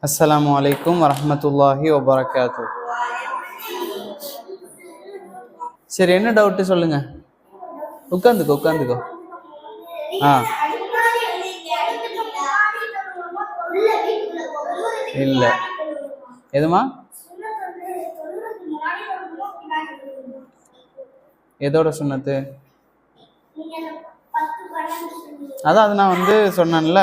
அஸ்ஸலாமு அலைக்கும் வரஹ்மத்துல்லாஹி வபரகாத்து. சரி, என்ன டவுட்டு சொல்லுங்க. உட்காந்துக்கோ. ஆ இல்ல எதுமா எதோட சுன்னத்து? அதான் அது நான் வந்து சொன்னேன்ல.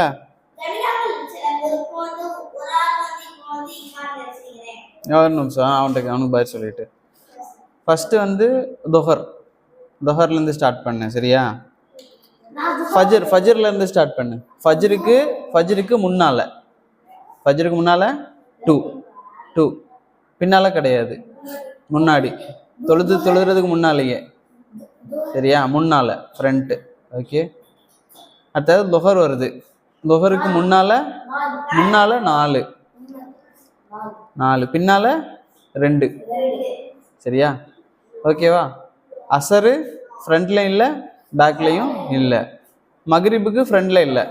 ஒரு நிமிஷம் அவனுக்கு பதில் சொல்லிட்டு ஃபர்ஸ்ட் வந்து தொஹர்லேருந்து ஸ்டார்ட் பண்ணேன். சரியா? ஃபஜ்ர்லேருந்து ஸ்டார்ட் பண்ணு. ஃபஜ்ருக்கு முன்னால டூ பின்னால கிடையாது, முன்னாடி தொழுறதுக்கு முன்னாலேயே. சரியா? முன்னால ஃப்ரண்ட்டு. ஓகே. அடுத்தது தொஹர் வருது. தொஹருக்கு முன்னால 4 பின்னால 2. சரியா? ஓகேவா? அசரு ஃப்ரண்ட்ல இல்லை, பேக்லையும் இல்லை. மக்ரிபுக்கு ஃப்ரண்ட்ல இல்லை,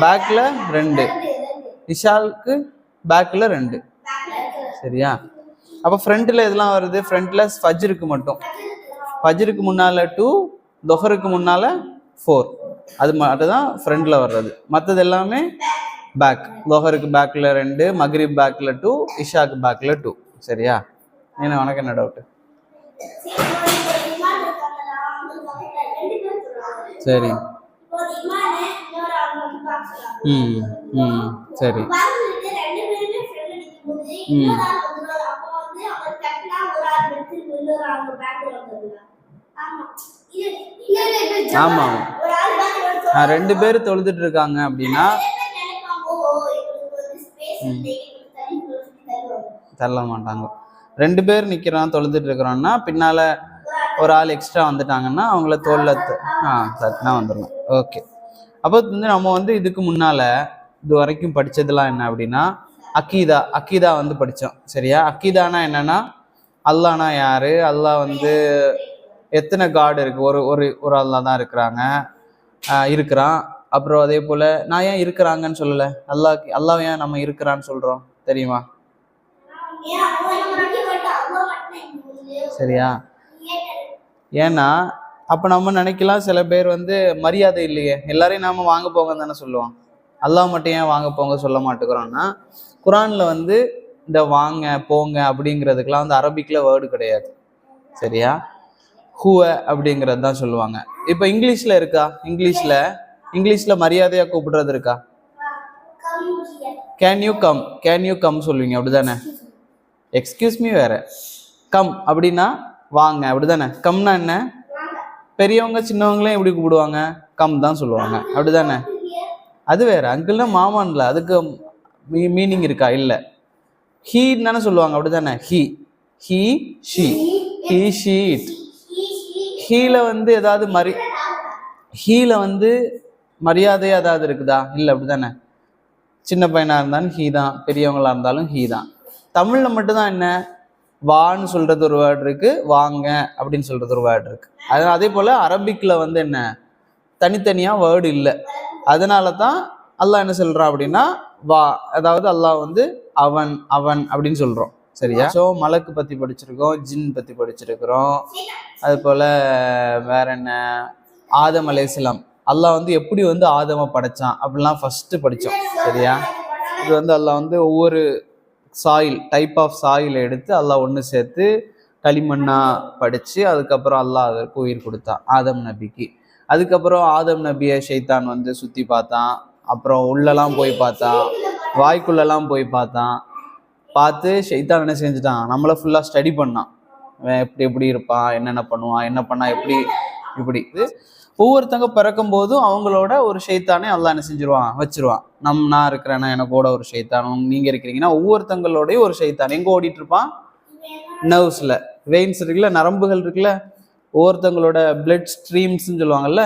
பேக்ல 2. இஷாவுக்கு பேக்ல 2. சரியா? அப்போ ஃப்ரண்ட்ல எதெல்லாம் வருது? ஃப்ரண்ட்ல ஃபஜ்ருக்கு மட்டும். ஃபஜ்ருக்கு முன்னால 2, தொஹருக்கு முன்னால 4. அது மட்டும் தான் ஃப்ரண்ட்ல வர்றது. மற்றது எல்லாமே பேக். தொஹருக்கு பேக்ல 2, மக்ரிப் பேக்ல 2, இஷாக்கு பேக்ல 2. சரியா? என்ன உனக்கு என்ன டவுட்டு? சரி. சரி. ஆமா, 2 பேர் தொழுதுட்டு இருக்காங்க அப்படின்னா தள்ள மாட்டாங்க. 2 பேர் நிக்கிறான் தொழுதுட்டு இருக்கிறோம்னா பின்னால ஒரு ஆள் எக்ஸ்ட்ரா வந்துட்டாங்கன்னா அவங்கள தோல்ல தட்டினா வந்துடலாம். ஓகே. அப்போ வந்து நம்ம வந்து இதுக்கு முன்னால இது வரைக்கும் படிச்சதெல்லாம் என்ன அப்படின்னா அக்கீதா வந்து படித்தோம். சரியா? அக்கீதானா என்னன்னா, அல்லாஹ்னா யாரு, அல்லாஹ் வந்து எத்தனை காட் இருக்கு? ஒரு அல்லாஹ் தான் இருக்கிறான். அப்புறம் அதே போல நான் ஏன் இருக்கிறாங்கன்னு சொல்லலை, அல்லாஹ் ஏன் நம்ம இருக்கிறான்னு சொல்றோம் தெரியுமா? சரியா? ஏன்னா அப்ப நம்ம நினைக்கலாம், சில பேர் வந்து மரியாதை இல்லையே, எல்லாரையும் நாம வாங்க போங்க தானே சொல்லுவோம், அல்லாஹ் மட்டும் ஏன் வாங்க போங்க சொல்ல மாட்டேங்கிறோம்னா, குரான்ல வந்து இந்த வாங்க போங்க அப்படிங்கிறதுக்கெல்லாம் வந்து அரபிக்ல வேர்டு கிடையாது. சரியா? ஹுவ அப்படிங்கிறது தான் சொல்லுவாங்க. இப்ப இங்கிலீஷ்ல இருக்கா? இங்கிலீஷ்ல மரியாதையா கூப்பிடுறது இருக்கா? கேன் யூ கம் சொல்லுவீங்க, அப்படிதானே? எக்ஸ்கியூஸ் மீ வேற, கம் அப்படின்னா வாங்க, அப்படிதானே? கம்னா என்ன? பெரியவங்க சின்னவங்களையும் எப்படி கூப்பிடுவாங்க? கம் தான் சொல்லுவாங்க, அப்படிதானே? அது வேற. அங்கிள்னா மாமான்ல, அதுக்கு மீனிங் இருக்கா? இல்ல. ஹீன்னு தானே சொல்லுவாங்க, அப்படிதானே? He she it. ஹீல வந்து ஏதாவது மரியாதை ஏதாவது இருக்குதா? இல்லை, அப்படிதானே? சின்ன பையனா இருந்தாலும் ஹீ தான், பெரியவங்களா இருந்தாலும் ஹீ தான். தமிழ்ல மட்டும்தான் என்ன, வான்னு சொல்றது ஒரு வேர்டு இருக்கு, வாங்க அப்படின்னு சொல்றது ஒரு வேர்டு இருக்கு. அதே போல அரபிக்ல வந்து என்ன, தனித்தனியா வேர்டு இல்லை. அதனால தான் அல்லாஹ் என்ன சொல்றான் அப்படின்னா வா, அதாவது அல்லாஹ் வந்து அவன் அப்படின்னு சொல்றோம். சரியா? ஸோ மலக்கு பத்தி படிச்சிருக்கோம், ஜின் பத்தி படிச்சிருக்கிறோம். அது போல வேற என்ன, ஆதம் அலைஹிஸ்ஸலாம், அல்லாஹ் வந்து எப்படி வந்து ஆதம படைச்சான் அப்படிலாம் ஃபர்ஸ்ட் படித்தோம். சரியா? இது வந்து அல்லாஹ் வந்து ஒவ்வொரு டைப் ஆஃப் சாயிலை எடுத்து அல்லாஹ் ஒன்று சேர்த்து களிமண்ணா படித்து அதுக்கப்புறம் அல்லாஹ் அதற்கு உயிர் கொடுத்தான் ஆதம் நபிக்கு. அதுக்கப்புறம் ஆதம் நபியை ஷைத்தான் வந்து சுற்றி பார்த்தான். அப்புறம் உள்ளெல்லாம் போய் பார்த்தான், வாய்க்குள்ளெல்லாம் போய் பார்த்து ஷைத்தான் என்ன செஞ்சுட்டான், நம்மளை ஃபுல்லாக ஸ்டடி பண்ணான். எப்படி இருப்பான், என்னென்ன பண்ணுவான், என்ன பண்ணா எப்படி ஒவ்வொருத்தங்க பிறக்கும் போதும் அவங்களோட ஒரு ஷைத்தானே அல்லாஹ் என்ன செஞ்சிருவான், வச்சிருவான். நான் இருக்கிறேன்னா எனக்கோட ஒரு ஷைத்தான், நீங்க இருக்கிறீங்கன்னா ஒவ்வொருத்தங்களோடய ஒரு ஷைத்தான் எங்க ஓடிட்டு இருப்பான்? நர்வ்ஸ்ல, வெயின்ஸ் இருக்குல்ல, நரம்புகள் இருக்குல்ல, ஒவ்வொருத்தங்களோட பிளட் ஸ்ட்ரீம்ஸ்ன்னு சொல்லுவாங்கல்ல,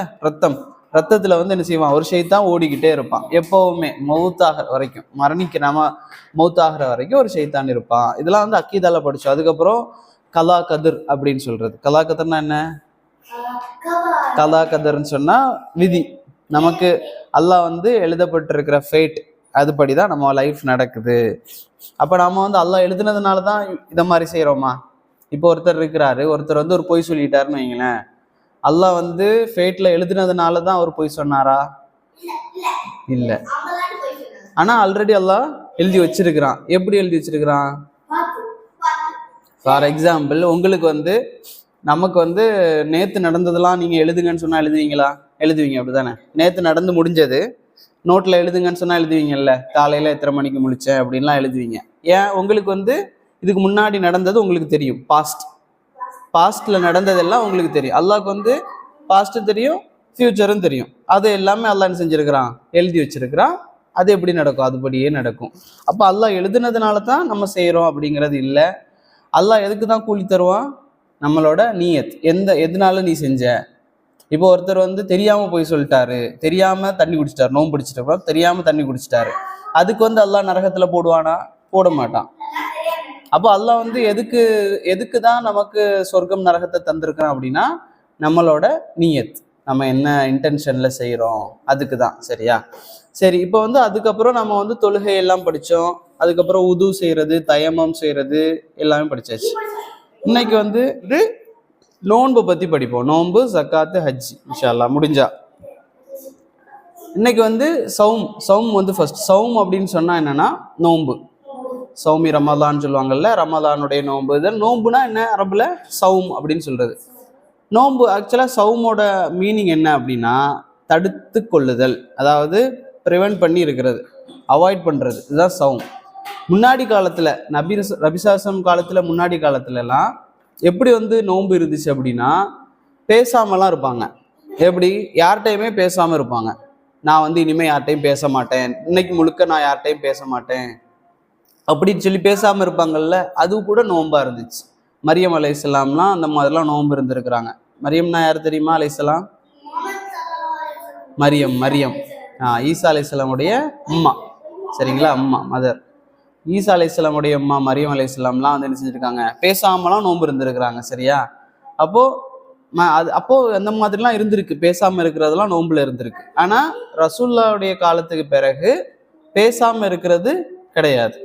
ரத்தத்துல வந்து என்ன செய்வான், ஒரு ஷைத்தான் ஓடிக்கிட்டே இருப்பான் எப்பவுமே, மௌத்தாகிற வரைக்கும், மௌத்தாகிற வரைக்கும் ஒரு ஷைத்தான் இருப்பான். இதெல்லாம் வந்து அக்கீதால படிச்சோம். அதுக்கப்புறம் கலா கதிர் அப்படின்னு சொல்றது. கலா கதிர்னா என்ன? கலா கதர்ன்னு சொன்னா விதி. நமக்கு அல்லாஹ் வந்து எழுதப்பட்டிருக்கிற ஃபேட், அதுபடி தான் நம்ம லைஃப் நடக்குது. அப்போ நம்ம வந்து அல்லாஹ் எழுதுனதுனால தான் இதை மாதிரி செய்கிறோமா? இப்போ ஒருத்தர் இருக்கிறாரு, ஒருத்தர் வந்து ஒரு பொய் சொல்லிட்டாருன்னு வைங்களேன், அல்லாஹ் வந்து ஃபேட்ல எழுதுனதுனால தான் அவர் பொய் சொன்னாரா? இல்லை. ஆனால் ஆல்ரெடி அல்லாஹ் எழுதி வச்சிருக்கிறான். எப்படி எழுதி வச்சிருக்கிறான்? ஃபார் எக்ஸாம்பிள், உங்களுக்கு வந்து நமக்கு வந்து நேற்று நடந்ததெல்லாம் நீங்கள் எழுதுங்கன்னு சொன்னால் எழுதுவீங்களா? எழுதுவீங்க, அப்படி தானே? நேற்று நடந்து முடிஞ்சது நோட்டில் எழுதுங்கன்னு சொன்னால் எழுதுவீங்கல்ல. காலையில் எத்தனை மணிக்கு முழிச்சேன் அப்படின்லாம் எழுதுவீங்க. ஏன்? உங்களுக்கு வந்து இதுக்கு முன்னாடி நடந்தது உங்களுக்கு தெரியும். பாஸ்டில் நடந்ததெல்லாம் உங்களுக்கு தெரியும். அல்லாஹ்க்கு வந்து பாஸ்ட்டு தெரியும், ஃப்யூச்சரும் தெரியும். அது எல்லாமே அல்லாஹ் என்ன செஞ்சுருக்கிறான்? எழுதி வச்சிருக்கிறான். அது எப்படி நடக்கும்? அதுபடியே நடக்கும். அப்போ அல்லாஹ் எழுதுனதுனால தான் நம்ம செய்கிறோம் அப்படிங்கிறது இல்லை. அல்லாஹ் எதுக்கு தான் கூலி தருவான்? நம்மளோட நீயத், எதனால நீ செஞ்ச. இப்போ ஒருத்தர் வந்து தெரியாமல் போய் சொல்லிட்டாரு, தெரியாமல் தண்ணி குடிச்சிட்டாரு, நோம்பு பிடிச்சிட்டு தெரியாமல் தண்ணி குடிச்சிட்டாரு, அதுக்கு வந்து அல்லாஹ் நரகத்தில் போடுவானா? போட மாட்டான். அப்போ அல்லாஹ் வந்து எதுக்கு தான் நமக்கு சொர்க்கம் நரகத்தை தந்திருக்கிறான் அப்படின்னா, நம்மளோட நீயத், நம்ம என்ன இன்டென்ஷனில் செய்கிறோம் அதுக்கு தான். சரியா? சரி, இப்போ வந்து அதுக்கப்புறம் நம்ம வந்து தொழுகை எல்லாம் படித்தோம். அதுக்கப்புறம் உது செய்கிறது, தயமம் செய்கிறது எல்லாமே படித்தாச்சு. இன்னைக்கு வந்து நோன்பு பற்றி படிப்போம். நோன்பு, ஜக்காத்து, ஹஜ் இன்ஷா அல்லாஹ் முடிஞ்சா. இன்னைக்கு வந்து சௌம் வந்து ஃபர்ஸ்ட். சௌம் அப்படின்னு சொன்னால் என்னன்னா நோன்பு. சௌமி ரமலான்னு சொல்லுவாங்கல்ல, ரமலானுடைய நோன்பு. இதில் நோன்புனா என்ன? அரபுல சௌம் அப்படின்னு சொல்றது. நோன்பு ஆக்சுவலாக சௌமோட மீனிங் என்ன அப்படின்னா தடுத்து கொள்ளுதல், அதாவது ப்ரிவென்ட் பண்ணி இருக்கிறது, அவாய்ட் பண்ணுறது. இதுதான் சௌம். முன்னாடி காலத்தில் நபிசாசம் காலத்தில், முன்னாடி காலத்துலலாம் எப்படி வந்து நோன்பு இருந்துச்சு அப்படின்னா பேசாமலாம் இருப்பாங்க. எப்படி? யார்கிட்டையுமே பேசாமல் இருப்பாங்க. நான் வந்து இனிமேல் யார்கிட்டையும் பேச மாட்டேன், இன்னைக்கு முழுக்க நான் யார்கிட்டையும் பேச மாட்டேன் அப்படின்னு சொல்லி பேசாமல் இருப்பாங்கல்ல, அது கூட நோன்பா இருந்துச்சு. மரியம் அலைஹிஸ்ஸலாம்லாம் அந்த மாதிரிலாம் நோன்பு இருந்திருக்கிறாங்க. மரியம்னா யார் தெரியுமா? அலைஹிஸ்ஸலாம் மரியம் ஈசா அலைஹிஸ்ஸலாமுடைய அம்மா. சரிங்களா? அம்மா, மதர். ஈசா அலைஹிஸ்ஸலாமுடைய அம்மா மரியம் அலைஹிஸ்ஸலாம்லாம் வந்து என்ன செஞ்சுருக்காங்க? பேசாமலாம் நோன்பு இருந்திருக்கிறாங்க. சரியா? அப்போ அந்த மாதிரிலாம் இருந்திருக்கு, பேசாமல் இருக்கிறதெல்லாம் நோன்புல இருந்திருக்கு. ஆனால் ரசூலுல்லாஹ்வுடைய காலத்துக்கு பிறகு பேசாமல் இருக்கிறது கிடையாது.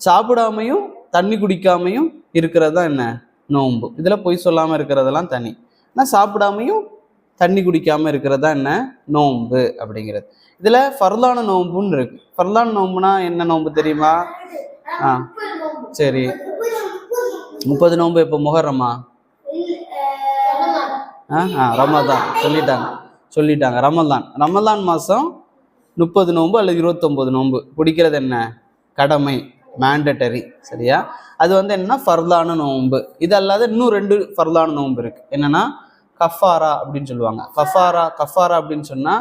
சாப்பிடாமையும் தண்ணி குடிக்காமையும் இருக்கிறது தான் என்ன? நோன்பு. இதில் பொய் சொல்லாமல் இருக்கிறதெல்லாம் தனி. ஆனால் சாப்பிடாமையும் தண்ணி குடிக்காமல் இருக்கிறதா என்ன? நோன்பு அப்படிங்கிறது. இதில் ஃபர்லான நோன்புன்னு இருக்கு. ஃபர்லான நோன்புனா என்ன நோன்பு தெரியுமா? சரி, 30 நோன்பு. இப்போ முஹர்ரமா? ரமதான் சொல்லிட்டாங்க. ரமதான் மாதம் 30 நோன்பு அல்லது 29 நோன்பு பிடிக்கிறது என்ன? கடமை, மேண்டட்டரி. சரியா? அது வந்து என்னன்னா ஃபர்லான நோன்பு. இது அல்லாத இன்னும் 2 ஃபர்லான நோன்பு இருக்கு. என்னன்னா கஃபாரா அப்படின்னு சொல்லுவாங்க. கஃபாரா அப்படின்னு சொன்னா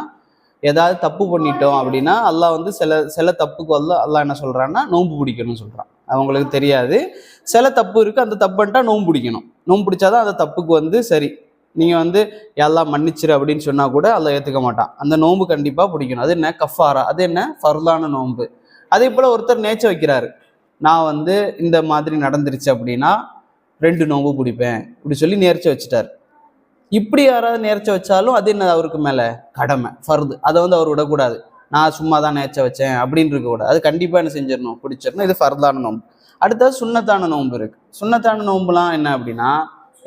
ஏதாவது தப்பு பண்ணிட்டோம் அப்படின்னா அல்லாஹ் வந்து சில தப்புக்கு அல்லாஹ் என்ன சொல்றான்னா நோன்பு பிடிக்கணும்னு சொல்றான். அவங்களுக்கு தெரியாது சில தப்பு இருக்கு, அந்த தப்புன்ட்டா நோன்பு பிடிக்கணும். நோன்பு பிடிச்சாதான் அந்த தப்புக்கு வந்து சரி, நீங்க வந்து எல்லாம் மன்னிச்சிரு அப்படின்னு சொன்னா கூட அல்லாஹ் ஏத்துக்க மாட்டான். அந்த நோன்பு கண்டிப்பா பிடிக்கணும். அது என்ன? கஃபாரா. அது என்ன? ஃபர்லான நோன்பு. அதே போல ஒருத்தர் நேர்ச்சை வைக்கிறாரு, நான் வந்து இந்த மாதிரி நடந்துருச்சு அப்படின்னா 2 நோன்பு பிடிப்பேன் இப்படி சொல்லி நேர்ச்சை வச்சுட்டாரு. இப்படி யாராவது நேர்ச்சை வச்சாலும் அது என்ன? அவருக்கு மேலே கடமை, ஃபர்து. அதை வந்து அவர் விடக்கூடாது. நான் சும்மா தான் நேர்ச்சை வச்சேன் அப்படின்னு இருக்கக்கூடாது. அது கண்டிப்பாக என்ன செஞ்சிடணும்? பிடிச்சிடணும். இது ஃபர்தான நோன்பு. அடுத்தது சுன்னத்தான நோன்பு இருக்கு. சுன்னத்தான நோன்புலாம் என்ன அப்படின்னா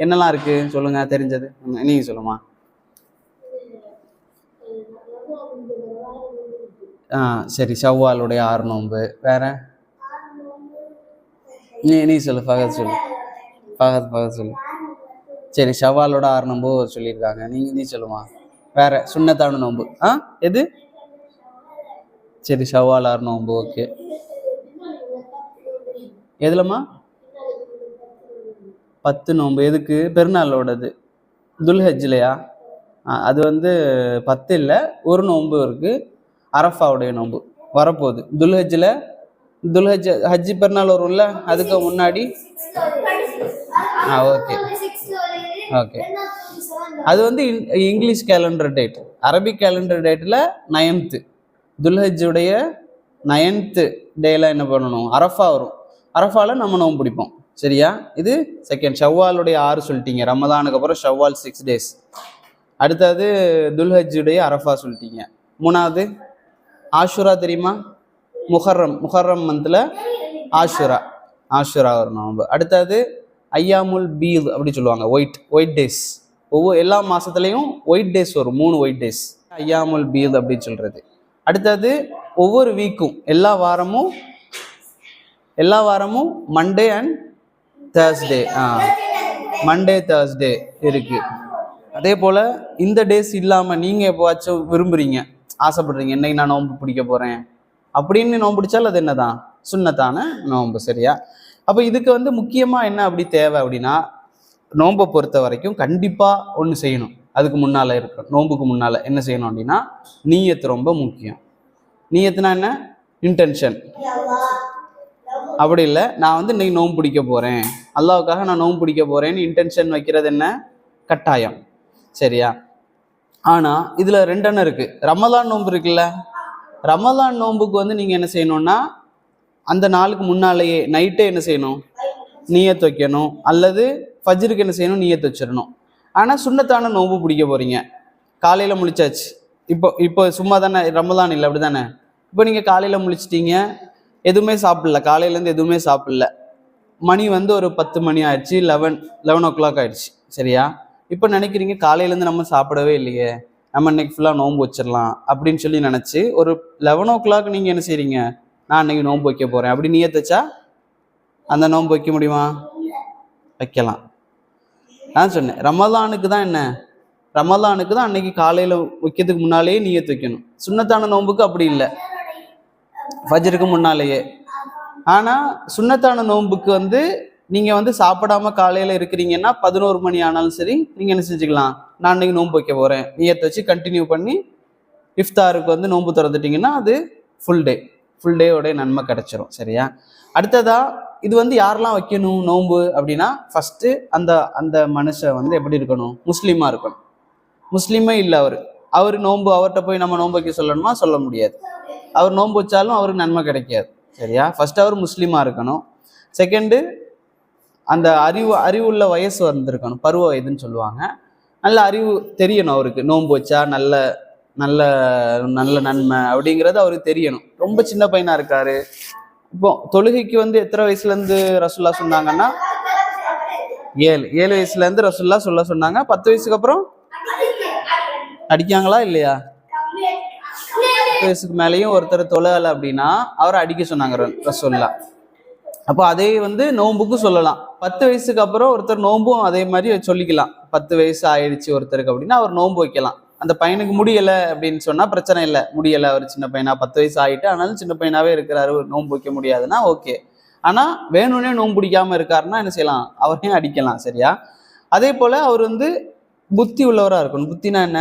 என்னெல்லாம் இருக்கு சொல்லுங்க, தெரிஞ்சது நீங்க சொல்லுமா? சரி, ஷவ்வாலுடைய 6 நோன்பு. வேற நீ சொல்லு, ஃபகத் சொல்லு. ஃபகத் சொல்லு. சரி, ஷவ்வாலோட 6 நோன்பு சொல்லியிருக்காங்க. நீ சொல்லுமா? வேற சுன்னத்தான நோன்பு எது? சரி, ஷவ்வால் 6 நோன்பு. ஓகே. எதுலம்மா? 10 நோன்பு. எதுக்கு? பெருநாளோடது. துல்ஹஜ்லையா? அது வந்து 10 இல்லை, ஒரு நோன்பு இருக்கு, அரஃபாவுடைய நோன்பு வரப்போகுது. ஹஜ்ஜி பெருநாள் வரும்ல, அதுக்கு முன்னாடி. ஓகே. அது வந்து English calendar date. Arabic calendar டேட்டில் 9th துல்ஹஜ்ஜுடைய 9th டேல என்ன பண்ணணும்? அரஃபா வரும். அரஃபாவில் நம்ம நோன்பு பிடிப்போம். சரியா? இது செகண்ட். ஷவ்வாலுடைய 6 சொல்லிட்டீங்க. ரமதானுக்கு அப்புறம் ஷவ்வால் 6 days. அடுத்தது துல்ஹஜ்ஜுடைய அரஃபா சொல்லிட்டீங்க. 3வது ஆஷுரா தெரியுமா? முஹர்ரம் மந்த்ல ஆஷுரா. ஆஷுரா ஒரு நோன்பு. அடுத்தது ஐயாமுல் பீல் அப்படி சொல்லுவாங்க, ஒயிட் டேஸ். ஒவ்வொரு எல்லா மாசத்துலயும் ஒயிட் டேஸ் வரும், 3 ஒயிட் டேஸ், ஐயாமுல் பீல் அப்படின்னு சொல்றது. அடுத்தது ஒவ்வொரு வீக்கும் எல்லா வாரமும் Monday and Thursday, Monday Thursday இருக்கு. அதே போல இந்த டேஸ் இல்லாம நீங்க எப்போவாச்சும் விரும்புறீங்க, ஆசைப்படுறீங்க, இன்னைக்கு நான் நோன்பு பிடிக்க போறேன் அப்படின்னு நோன்பு பிடிச்சால் அது என்னதான் சுன்னத்தான நோன்பு. சரியா? அப்ப இதுக்கு வந்து முக்கியமா என்ன அப்படி தேவை அப்படின்னா, நோன்பை பொறுத்த வரைக்கும் கண்டிப்பா ஒன்று செய்யணும். அதுக்கு முன்னால இருக்கணும், நோன்புக்கு முன்னால என்ன செய்யணும் அப்படின்னா, நீயத்து ரொம்ப முக்கியம். நீயத்துனா என்ன? இன்டென்ஷன். அப்படி இல்லை, நான் வந்து இன்னைக்கு நோன்பு பிடிக்க போறேன், அல்லாவுக்காக நான் நோன்பு பிடிக்க போறேன்னு இன்டென்ஷன் வைக்கிறது என்ன? கட்டாயம். சரியா? ஆனா இதுல 2 எண்ணம் இருக்கு. ரமலான் நோன்பு இருக்குல்ல, ரமலான் நோன்புக்கு வந்து நீங்க என்ன செய்யணும்னா, அந்த நாளுக்கு முன்னாலேயே நைட்டே என்ன செய்யணும்? நீயத்து வைக்கணும். அல்லது ஃபஜ்ருக்கு என்ன செய்யணும்? நீயத்து வச்சிடணும். ஆனா சுன்னத்தான நோன்பு பிடிக்க போறீங்க, காலையில முழிச்சாச்சு. இப்போ சும்மா தானே, ரமலான் இல்லை, அப்படி தானே? இப்போ நீங்க காலையில முழிச்சிட்டீங்க, எதுவுமே சாப்பிடல, காலையிலேருந்து எதுவுமே சாப்பிடல, மணி வந்து ஒரு 10 மணி ஆயிடுச்சு, 11 o'clock ஆயிடுச்சு. சரியா? இப்போ நினைக்கிறீங்க காலையிலேருந்து நம்ம சாப்பிடவே இல்லையே, நம்ம இன்னைக்கு ஃபுல்லாக நோன்பு வச்சிடலாம் அப்படின்னு சொல்லி நினச்சி ஒரு 11 o'clock நீங்கள் என்ன செய்றீங்க? நான் இன்னைக்கு நோன்பு வைக்க போகிறேன் அப்படி நியத்து வச்சா அந்த நோன்பு வைக்க முடியுமா? வைக்கலாம். நான் சொன்னேன் ரமலானுக்கு தான் என்ன, ரமலானுக்கு தான் அன்னைக்கு காலையில் வைக்கிறதுக்கு முன்னாலேயே நியத்து வைக்கணும். சுன்னத்தான நோன்புக்கு அப்படி இல்லை, ஃபஜ்ருக்கு முன்னாலேயே. ஆனால் சுன்னத்தான நோன்புக்கு வந்து நீங்கள் வந்து சாப்பிடாம காலையில் இருக்கிறீங்கன்னா 11 மணி ஆனாலும் சரி, நீங்கள் என்ன செஞ்சுக்கலாம்? நான் அன்னைக்கு நோன்பு வைக்க போகிறேன் நியத்தை வச்சு கண்டினியூ பண்ணி இஃப்தாருக்கு வந்து நோன்பு திறந்துட்டிங்கன்னா அது ஃபுல் டேயோடைய நன்மை கிடைச்சிரும். சரியா? அடுத்ததா இது வந்து யாரெல்லாம் வைக்கணும் நோன்பு அப்படின்னா, ஃபஸ்ட்டு அந்த மனுஷன் வந்து எப்படி இருக்கணும்? முஸ்லீமாக இருக்கணும். முஸ்லீமே இல்லை அவர் நோன்பு, அவர்கிட்ட போய் நம்ம நோன்பு வைக்க சொல்லணுமா? சொல்ல முடியாது. அவர் நோன்பு வச்சாலும் அவருக்கு நன்மை கிடைக்காது. சரியா? ஃபர்ஸ்ட் அவர் முஸ்லீமாக இருக்கணும். செகண்டு அந்த அறிவுள்ள வயசு வந்திருக்கணும், பருவ வயதுன்னு சொல்லுவாங்க. நல்ல அறிவு தெரியணும் அவருக்கு, நோன்பு வச்சா நல்ல நல்ல நல்ல நன்மை அப்படிங்கிறது அவருக்கு தெரியணும். ரொம்ப சின்ன பையனா இருக்காரு. இப்போ தொழுகைக்கு வந்து எத்தனை வயசுலேருந்து ரசுல்லா சொன்னாங்கன்னா 7 வயசுலேருந்து ரசுல்லா சொன்னாங்க. 10 வயசுக்கு அப்புறம் அடிக்காங்களா இல்லையா? 10 வயசுக்கு மேலேயும் ஒருத்தர் தொழலை அப்படின்னா அவரை அடிக்க சொன்னாங்க ரசுல்லா. அப்போ அதே வந்து நோன்புக்கும் சொல்லலாம். 10 வயசுக்கு அப்புறம் ஒருத்தர் நோன்பும் அதே மாதிரி சொல்லிக்கலாம். 10 வயசு ஆயிடுச்சு ஒருத்தருக்கு அப்படின்னா அவர் நோன்பு வைக்கலாம். அந்த பையனுக்கு முடியலை அப்படின்னு சொன்னா பிரச்சனை இல்லை, முடியலை, அவர் சின்ன பையனா 10 வயசு ஆகிட்டு ஆனாலும் சின்ன பையனாவே இருக்கிறாரு, நோன்பு வைக்க முடியாதுன்னா ஓகே. ஆனா வேணும்னே நோன்பு பிடிக்காம இருக்காருன்னா என்ன செய்யலாம்? அவரையும் அடிக்கலாம். சரியா? அதே போல அவர் வந்து புத்தி உள்ளவராக இருக்கணும். புத்தினா என்ன?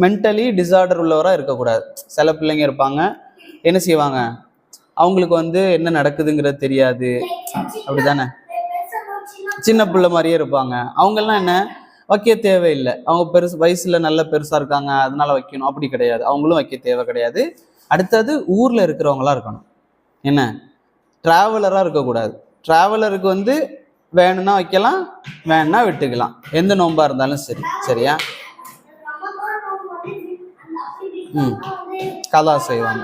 மென்டலி டிசார்டர் உள்ளவராக இருக்கக்கூடாது. சில பிள்ளைங்க இருப்பாங்க, என்ன செய்வாங்க, அவங்களுக்கு வந்து என்ன நடக்குதுங்கிறது தெரியாது, அப்படித்தானே? சின்ன பிள்ளை மாதிரியே இருப்பாங்க. அவங்கெல்லாம் என்ன வைக்க தேவையில்லை, அவங்க வயசுல நல்ல பெருசா இருக்காங்க அதனால வைக்கணும் அப்படி கிடையாது. அவங்களும் வைக்க தேவை கிடையாது. அடுத்தது ஊர்ல இருக்கிறவங்களா இருக்கணும். என்ன, டிராவலரா இருக்கக்கூடாது. டிராவலருக்கு வந்து வேணும்னா வைக்கலாம், வேணும்னா விட்டுக்கலாம், எந்த நோன்பா இருந்தாலும் சரி. சரியா? கலா செய்வாங்க.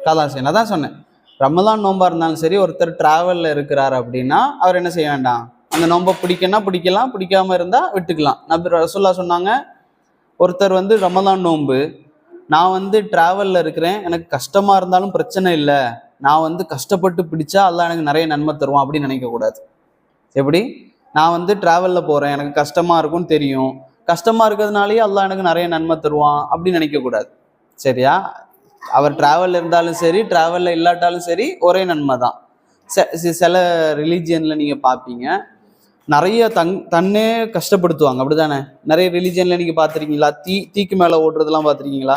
கலா செய்யணும். அதான் சொன்னேன், ரமலான் நோன்பா இருந்தாலும் சரி, ஒருத்தர் டிராவல்ல இருக்கிறார் அப்படின்னா அவர் என்ன செய்ய வேண்டாம், அந்த நோன்பை பிடிக்கனா பிடிக்கலாம், பிடிக்காம இருந்தா விட்டுக்கலாம். நபி ரசூலுல்லாஹ் சொன்னாங்க, ஒருத்தர் வந்து ரமலான் நோன்பு, நான் வந்து டிராவல்ல இருக்கிறேன், எனக்கு கஷ்டமா இருந்தாலும் பிரச்சனை இல்லை, நான் வந்து கஷ்டப்பட்டு பிடிச்சா அல்லாஹ் எனக்கு நிறைய நன்மை தருவான் அப்படின்னு நினைக்க கூடாது. எப்படி? நான் வந்து டிராவல்ல போறேன், எனக்கு கஷ்டமா இருக்கும்னு தெரியும், கஷ்டமா இருக்கிறதுனாலேயே அல்லாஹ் எனக்கு நிறைய நன்மை தருவான் அப்படின்னு நினைக்க கூடாது. சரியா? அவர் டிராவல்ல இருந்தாலும் சரி, டிராவல்ல இல்லாட்டாலும் சரி, ஒரே நன்மை தான். சில ரிலீஜியன்ல நீங்க பார்ப்பீங்க, நிறைய தன்னே கஷ்டப்படுத்துவாங்க, அப்படிதானே? நிறைய ரிலீஜியன்ல நீங்க பார்த்துருக்கீங்களா? தீக்கு மேல ஓடுறதெல்லாம் பார்த்துருக்கீங்களா?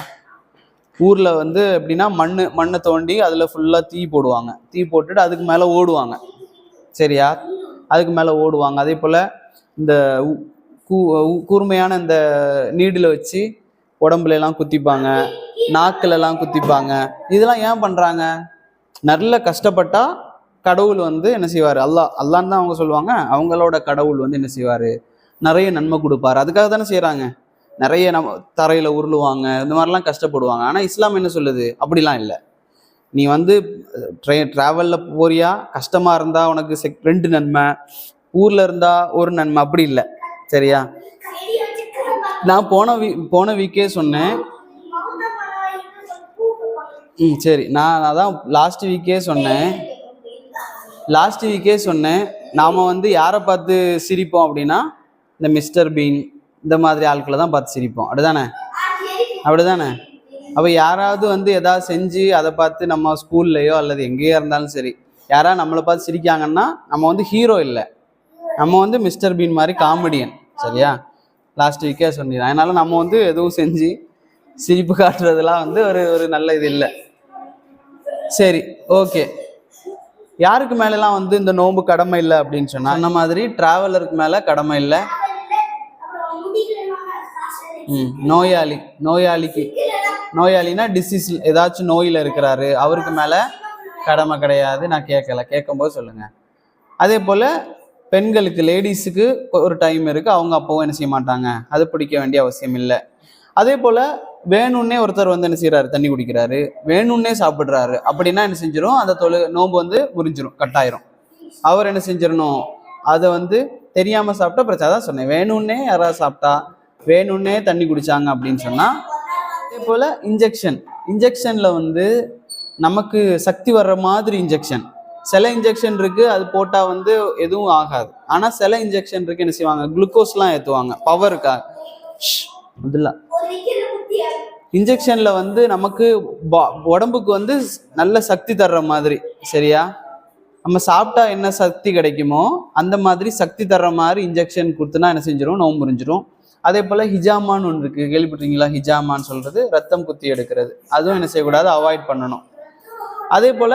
ஊர்ல வந்து எப்படின்னா மண்ணை தோண்டி அதுல ஃபுல்லா தீ போடுவாங்க, தீ போட்டுட்டு அதுக்கு மேல ஓடுவாங்க. சரியா? அதுக்கு மேல ஓடுவாங்க. அதே போல இந்த கூர்மையான இந்த நீடில வச்சு உடம்புல எல்லாம் குத்திப்பாங்க, நாக்குல எல்லாம் குத்திப்பாங்க. இதெல்லாம் ஏன் பண்றாங்க? நல்ல கஷ்டப்பட்டா கடவுள் வந்து என்ன செய்வாரு, அல்லான்னு தான் அவங்க சொல்லுவாங்க, அவங்களோட கடவுள் வந்து என்ன செய்வாரு, நிறைய நன்மை கொடுப்பாரு. அதுக்காக தானே செய்யறாங்க. நிறைய நம்ம தரையில உருளுவாங்க, இந்த மாதிரிலாம் கஷ்டப்படுவாங்க. ஆனா இஸ்லாம் என்ன சொல்லுது? அப்படிலாம் இல்லை. நீ வந்து ட்ராவலில் போறியா, கஷ்டமாக இருந்தால் உனக்கு 2 நன்மை, ஊரில் இருந்தால் ஒரு நன்மை, அப்படி இல்லை. சரியா? நான் போன வீக்கே சொன்னேன். சரி, நான் அதான் லாஸ்ட் வீக்கே சொன்னேன் நாம் வந்து யாரை பார்த்து சிரிப்போம் அப்படின்னா, இந்த மிஸ்டர் பீன் இந்த மாதிரி ஆட்களை தான் பார்த்து சிரிப்போம். அப்படிதானே? அப்போ யாராவது வந்து எதாவது செஞ்சு அதை பார்த்து நம்ம ஸ்கூல்லையோ அல்லது எங்கேயோ இருந்தாலும் சரி, யாராவது நம்மளை பார்த்து சிரிக்காங்கன்னா நம்ம வந்து ஹீரோ இல்லை, நம்ம வந்து மிஸ்டர் பீன் மாதிரி காமெடியன். சரியா? லாஸ்ட் வீக்கே சொன்னீங்க. அதனால நம்ம வந்து எதுவும் செஞ்சு சிரிப்பு காட்டுறதுலாம் வந்து ஒரு நல்ல இது இல்லை. சரி, ஓகே. யாருக்கு மேலெல்லாம் வந்து இந்த நோன்பு கடமை இல்லை அப்படின்னு சொன்னா, அந்த மாதிரி டிராவலருக்கு மேல கடமை இல்லை. நோயாளினா டிசீஸ், ஏதாச்சும் நோயில இருக்கிறாரு, அவருக்கு மேல கடமை கிடையாது. நான் கேட்கும்போது சொல்லுங்க. அதே போல பெண்களுக்கு, லேடிஸுக்கு ஒரு டைம் இருக்கு, அவங்க அப்பவும் என்ன செய்ய மாட்டாங்க, அது பிடிக்க வேண்டிய அவசியம் இல்லை. அதே போல வேணும்னே ஒருத்தர் வந்து என்ன செய்யறாரு, தண்ணி குடிக்கிறாரு, வேணும்னே சாப்பிடுறாரு அப்படின்னா என்ன செஞ்சிடும், அந்த நோன்பு வந்து முறிஞ்சிரும், கட்டாயிரும். அவர் என்ன செஞ்சிடணும், அதை வந்து தெரியாம சாப்பிட்டா பிரச்சனை. தான் சொன்னேன், வேணும்னே யாராவது சாப்பிட்டா, வேணும்னே தண்ணி குடிச்சாங்க அப்படின்னு சொன்னா. அதே போல இன்ஜெக்ஷன்ல வந்து நமக்கு சக்தி வர்ற மாதிரி சில இன்ஜெக்ஷன் இருக்கு, அது போட்டா வந்து எதுவும் ஆகாது. ஆனா சில இன்ஜெக்ஷன் இருக்கு, என்ன செய்வாங்க, குளுக்கோஸ்லாம் ஏற்றுவாங்க பவருக்காக. இன்ஜெக்ஷன்ல வந்து நமக்கு உடம்புக்கு வந்து நல்ல சக்தி தர்ற மாதிரி. சரியா? நம்ம சாப்பிட்டா என்ன சக்தி கிடைக்குமோ அந்த மாதிரி சக்தி தர்ற மாதிரி இன்ஜெக்ஷன் கொடுத்துனா என்ன செஞ்சிடும், நோன்பு முறிஞ்சிடும். அதே போல ஹிஜாமான்னு ஒன்று இருக்கு, கேள்விப்பட்டீங்களா? ஹிஜாமான்னு சொல்றது ரத்தம் குத்தி எடுக்கிறது. அதுவும் என்ன செய்யக்கூடாது, அவாய்ட் பண்ணணும். அதே போல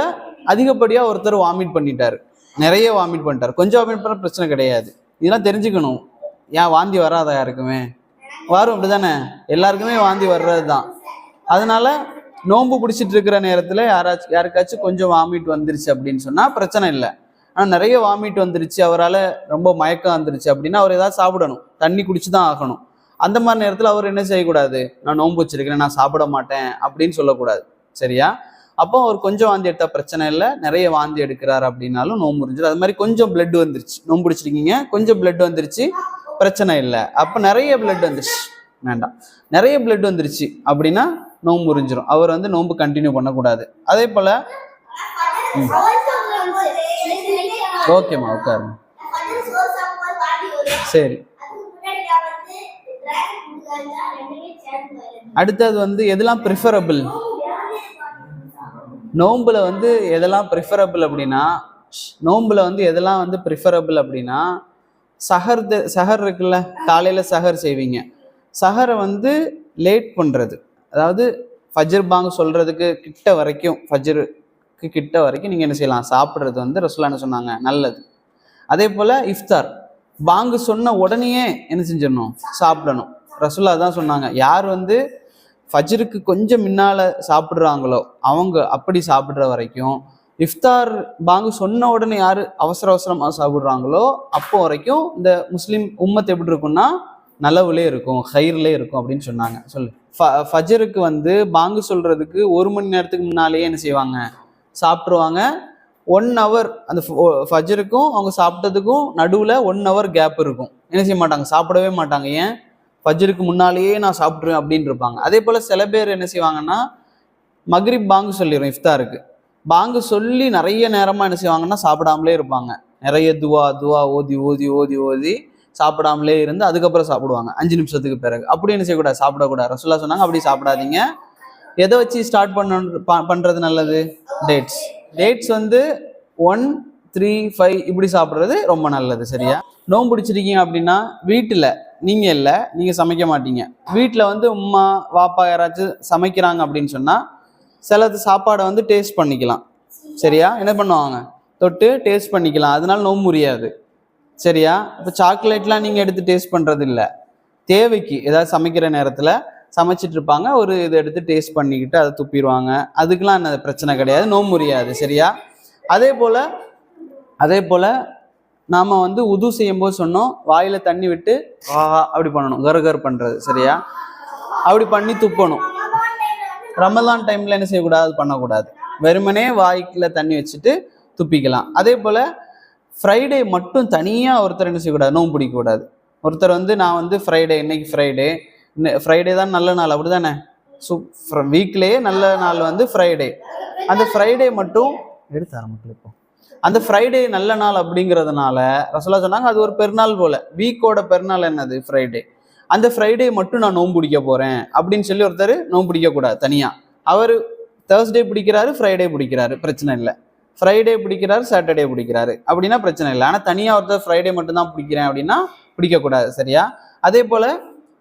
அதிகப்படியா ஒருத்தர் வாமிட் பண்ணிட்டாரு, நிறைய வாமிட் பண்ணிட்டாரு, கொஞ்சம் வாமிட் பண்ண பிரச்சனை கிடையாது. இதெல்லாம் தெரிஞ்சுக்கணும். ஏன் வாந்தி வராதா? யாருக்குமே வரும், அப்படிதானே? எல்லாருக்குமே வாந்தி வர்றது தான். அதனால நோன்பு பிடிச்சிட்டு இருக்கிற நேரத்துல யாருக்காச்சும் கொஞ்சம் வாமிட் வந்துருச்சு அப்படின்னு சொன்னா பிரச்சனை இல்லை. ஆனா நிறைய வாமிட் வந்துருச்சு, அவரால் ரொம்ப மயக்கம் வந்துருச்சு அப்படின்னா அவர் ஏதாவது சாப்பிடணும், தண்ணி குடிச்சுதான் ஆகணும். அந்த மாதிரி நேரத்துல அவர் என்ன செய்யக்கூடாது, நான் நோன்பு வச்சிருக்கிறேன், நான் சாப்பிட மாட்டேன் அப்படின்னு சொல்லக்கூடாது. சரியா? அப்போ அவர் கொஞ்சம் வாந்தி எடுத்தா பிரச்சனை இல்லை, நிறைய வாந்தி எடுக்கிறாரு அப்படின்னாலும் நோன்பு முறிஞ்சிடும். அது மாதிரி கொஞ்சம் பிளட் வந்துருச்சு, நோன்பு பிடிச்சிருக்கீங்க, கொஞ்சம் பிளட் வந்துருச்சு, பிரச்சனை இல்லை. அப்போ நிறைய பிளட் வந்துருச்சு, வேண்டாம், நிறைய பிளட் வந்துருச்சு அப்படின்னா நோன்பு முறிஞ்சிடும். அவர் வந்து நோன்பு கண்டினியூ பண்ணக்கூடாது. அதே போல ஓகேம்மா, உட்காருங்க. சரி, அடுத்தது வந்து எதெல்லாம் ப்ரிஃபரபிள், நோன்புல வந்து எதெல்லாம் ப்ரிஃபரபிள் அப்படின்னா, சஹர் இருக்குல்ல, காலையில சஹர் செய்வீங்க, சஹரை வந்து லேட் பண்றது, அதாவது ஃபஜ்ர் பாங்கு சொல்றதுக்கு கிட்ட வரைக்கும் நீங்க என்ன செய்யலாம், சாப்பிட்றது வந்து ரசூலுல்லாஹ் என்ன சொன்னாங்க, நல்லது. அதே போல இஃப்தார், பாங்கு சொன்ன உடனேயே என்ன செஞ்சிடணும், சாப்பிடணும். ரசூலுல்லாஹ் தான் சொன்னாங்க, யார் வந்து ஃபஜ்ருக்கு கொஞ்சம் முன்னால சாப்பிட்றாங்களோ அவங்க அப்படி சாப்பிட்ற வரைக்கும், இஃப்தார் பாங்கு சொன்ன உடனே யார் அவசரமாக சாப்பிட்றாங்களோ அப்போ வரைக்கும் இந்த முஸ்லீம் உம்மத் எப்படி இருக்கும்னா நலவுலே இருக்கும், ஹைர்லே இருக்கும் அப்படின்னு சொன்னாங்க. ஃபஜ்ருக்கு வந்து பாங்கு சொல்றதுக்கு 1 மணி நேரத்துக்கு முன்னாலேயே என்ன செய்வாங்க, சாப்பிட்ருவாங்க. 1 hour அந்த ஃபஜ்ருக்கும் அவங்க சாப்பிட்டதுக்கும் நடுவில் 1 hour கேப் இருக்கும், என்ன செய்ய மாட்டாங்க, சாப்பிடவே மாட்டாங்க. ஏன், ஃபஜ்ருக்கு முன்னாலேயே நான் சாப்பிட்ருவேன் அப்படின்னு இருப்பாங்க. அதே போல் சில பேர் என்ன செய்வாங்கன்னா, மக்ரிப் பாங்கு சொல்லிடும், இஃப்தாருக்கு பாங்கு சொல்லி நிறைய நேரமாக என்ன செய்வாங்கன்னா சாப்பிடாமலே இருப்பாங்க. நிறைய துவா ஓதி ஓதி ஓதி ஓதி சாப்பிடாமலே இருந்து அதுக்கப்புறம் சாப்பிடுவாங்க 5 நிமிஷத்துக்கு பிறகு. அப்படி என்ன செய்யக்கூடாது, சாப்பிடக்கூடாது. ரசூலுல்லாஹ் சொன்னாங்க அப்படி சாப்பிடாதீங்க. எதை வச்சு ஸ்டார்ட் பண்ணுறது நல்லது, டேட்ஸ் வந்து 1, 3, 5 இப்படி சாப்பிட்றது ரொம்ப நல்லது. சரியா? நோன்பு பிடிச்சிருக்கீங்க அப்படின்னா வீட்டில் நீங்கள் சமைக்க மாட்டீங்க, வீட்டில் வந்து உம்மா வாப்பா யாராச்சும் சமைக்கிறாங்க அப்படின்னு சொன்னால் சிலது சாப்பாடை வந்து டேஸ்ட் பண்ணிக்கலாம். சரியா? என்ன பண்ணுவாங்க, தொட்டு டேஸ்ட் பண்ணிக்கலாம், அதனால நோன்பு முறியாது. சரியா? இப்போ சாக்லேட்லாம் நீங்கள் எடுத்து டேஸ்ட் பண்ணுறது இல்லை, தேவைக்கு ஏதாவது சமைக்கிற நேரத்தில் சமைச்சிட்டு இருப்பாங்க, ஒரு இதை எடுத்து டேஸ்ட் பண்ணிக்கிட்டு அதை துப்பிடுவாங்க, அதுக்கெலாம் என்ன பிரச்சனை கிடையாது, நோன்பு முறியாது. சரியா? அதே போல் நாம் வந்து உது செய்யும்போது சொன்னோம், வாயில் தண்ணி விட்டு அப்படி பண்ணணும், கர் பண்ணுறது. சரியா? அப்படி பண்ணி துப்பணும். ரமலான் டைமில் என்ன செய்யக்கூடாது, பண்ணக்கூடாது. வெறுமனே வாய்க்குள்ள தண்ணி வச்சுட்டு துப்பிக்கலாம். அதே போல ஃப்ரைடே மட்டும் தனியா ஒருத்தர் என்ன செய்யக்கூடாது, நோன்பு பிடிக்கக்கூடாது. ஒருத்தர் வந்து நான் வந்து ஃப்ரைடே, இன்னைக்கு ஃப்ரைடே தான் நல்ல நாள் அப்படிதானே, வீக்லேயே நல்ல நாள் வந்து ஃப்ரைடே. அந்த ஃப்ரைடே மட்டும் எடுத்து ஆரம்பிக்கல. இப்போ அந்த ஃப்ரைடே நல்ல நாள் அப்படிங்கிறதுனால ரசூலுல்லாஹ் சொன்னாங்க அது ஒரு பெருநாள் போல. வீக்கோட பெருநாள் என்னது, ஃப்ரைடே. அந்த ஃப்ரைடே மட்டும் நான் நோன்பு பிடிக்க போறேன் அப்படின்னு சொல்லி ஒருத்தர் நோன்பு பிடிக்க கூடாது தனியா. அவர் தேர்ஸ்டே பிடிக்கிறாரு, ஃப்ரைடே பிடிக்கிறாரு, பிரச்சனை இல்லை. ஃப்ரைடே பிடிக்கிறாரு, சாட்டர்டே பிடிக்கிறாரு அப்படின்னா பிரச்சனை இல்லை. ஆனால் தனியாக ஒருத்தர் ஃப்ரைடே மட்டும்தான் பிடிக்கிறேன் அப்படின்னா பிடிக்கக்கூடாது. சரியா? அதே போல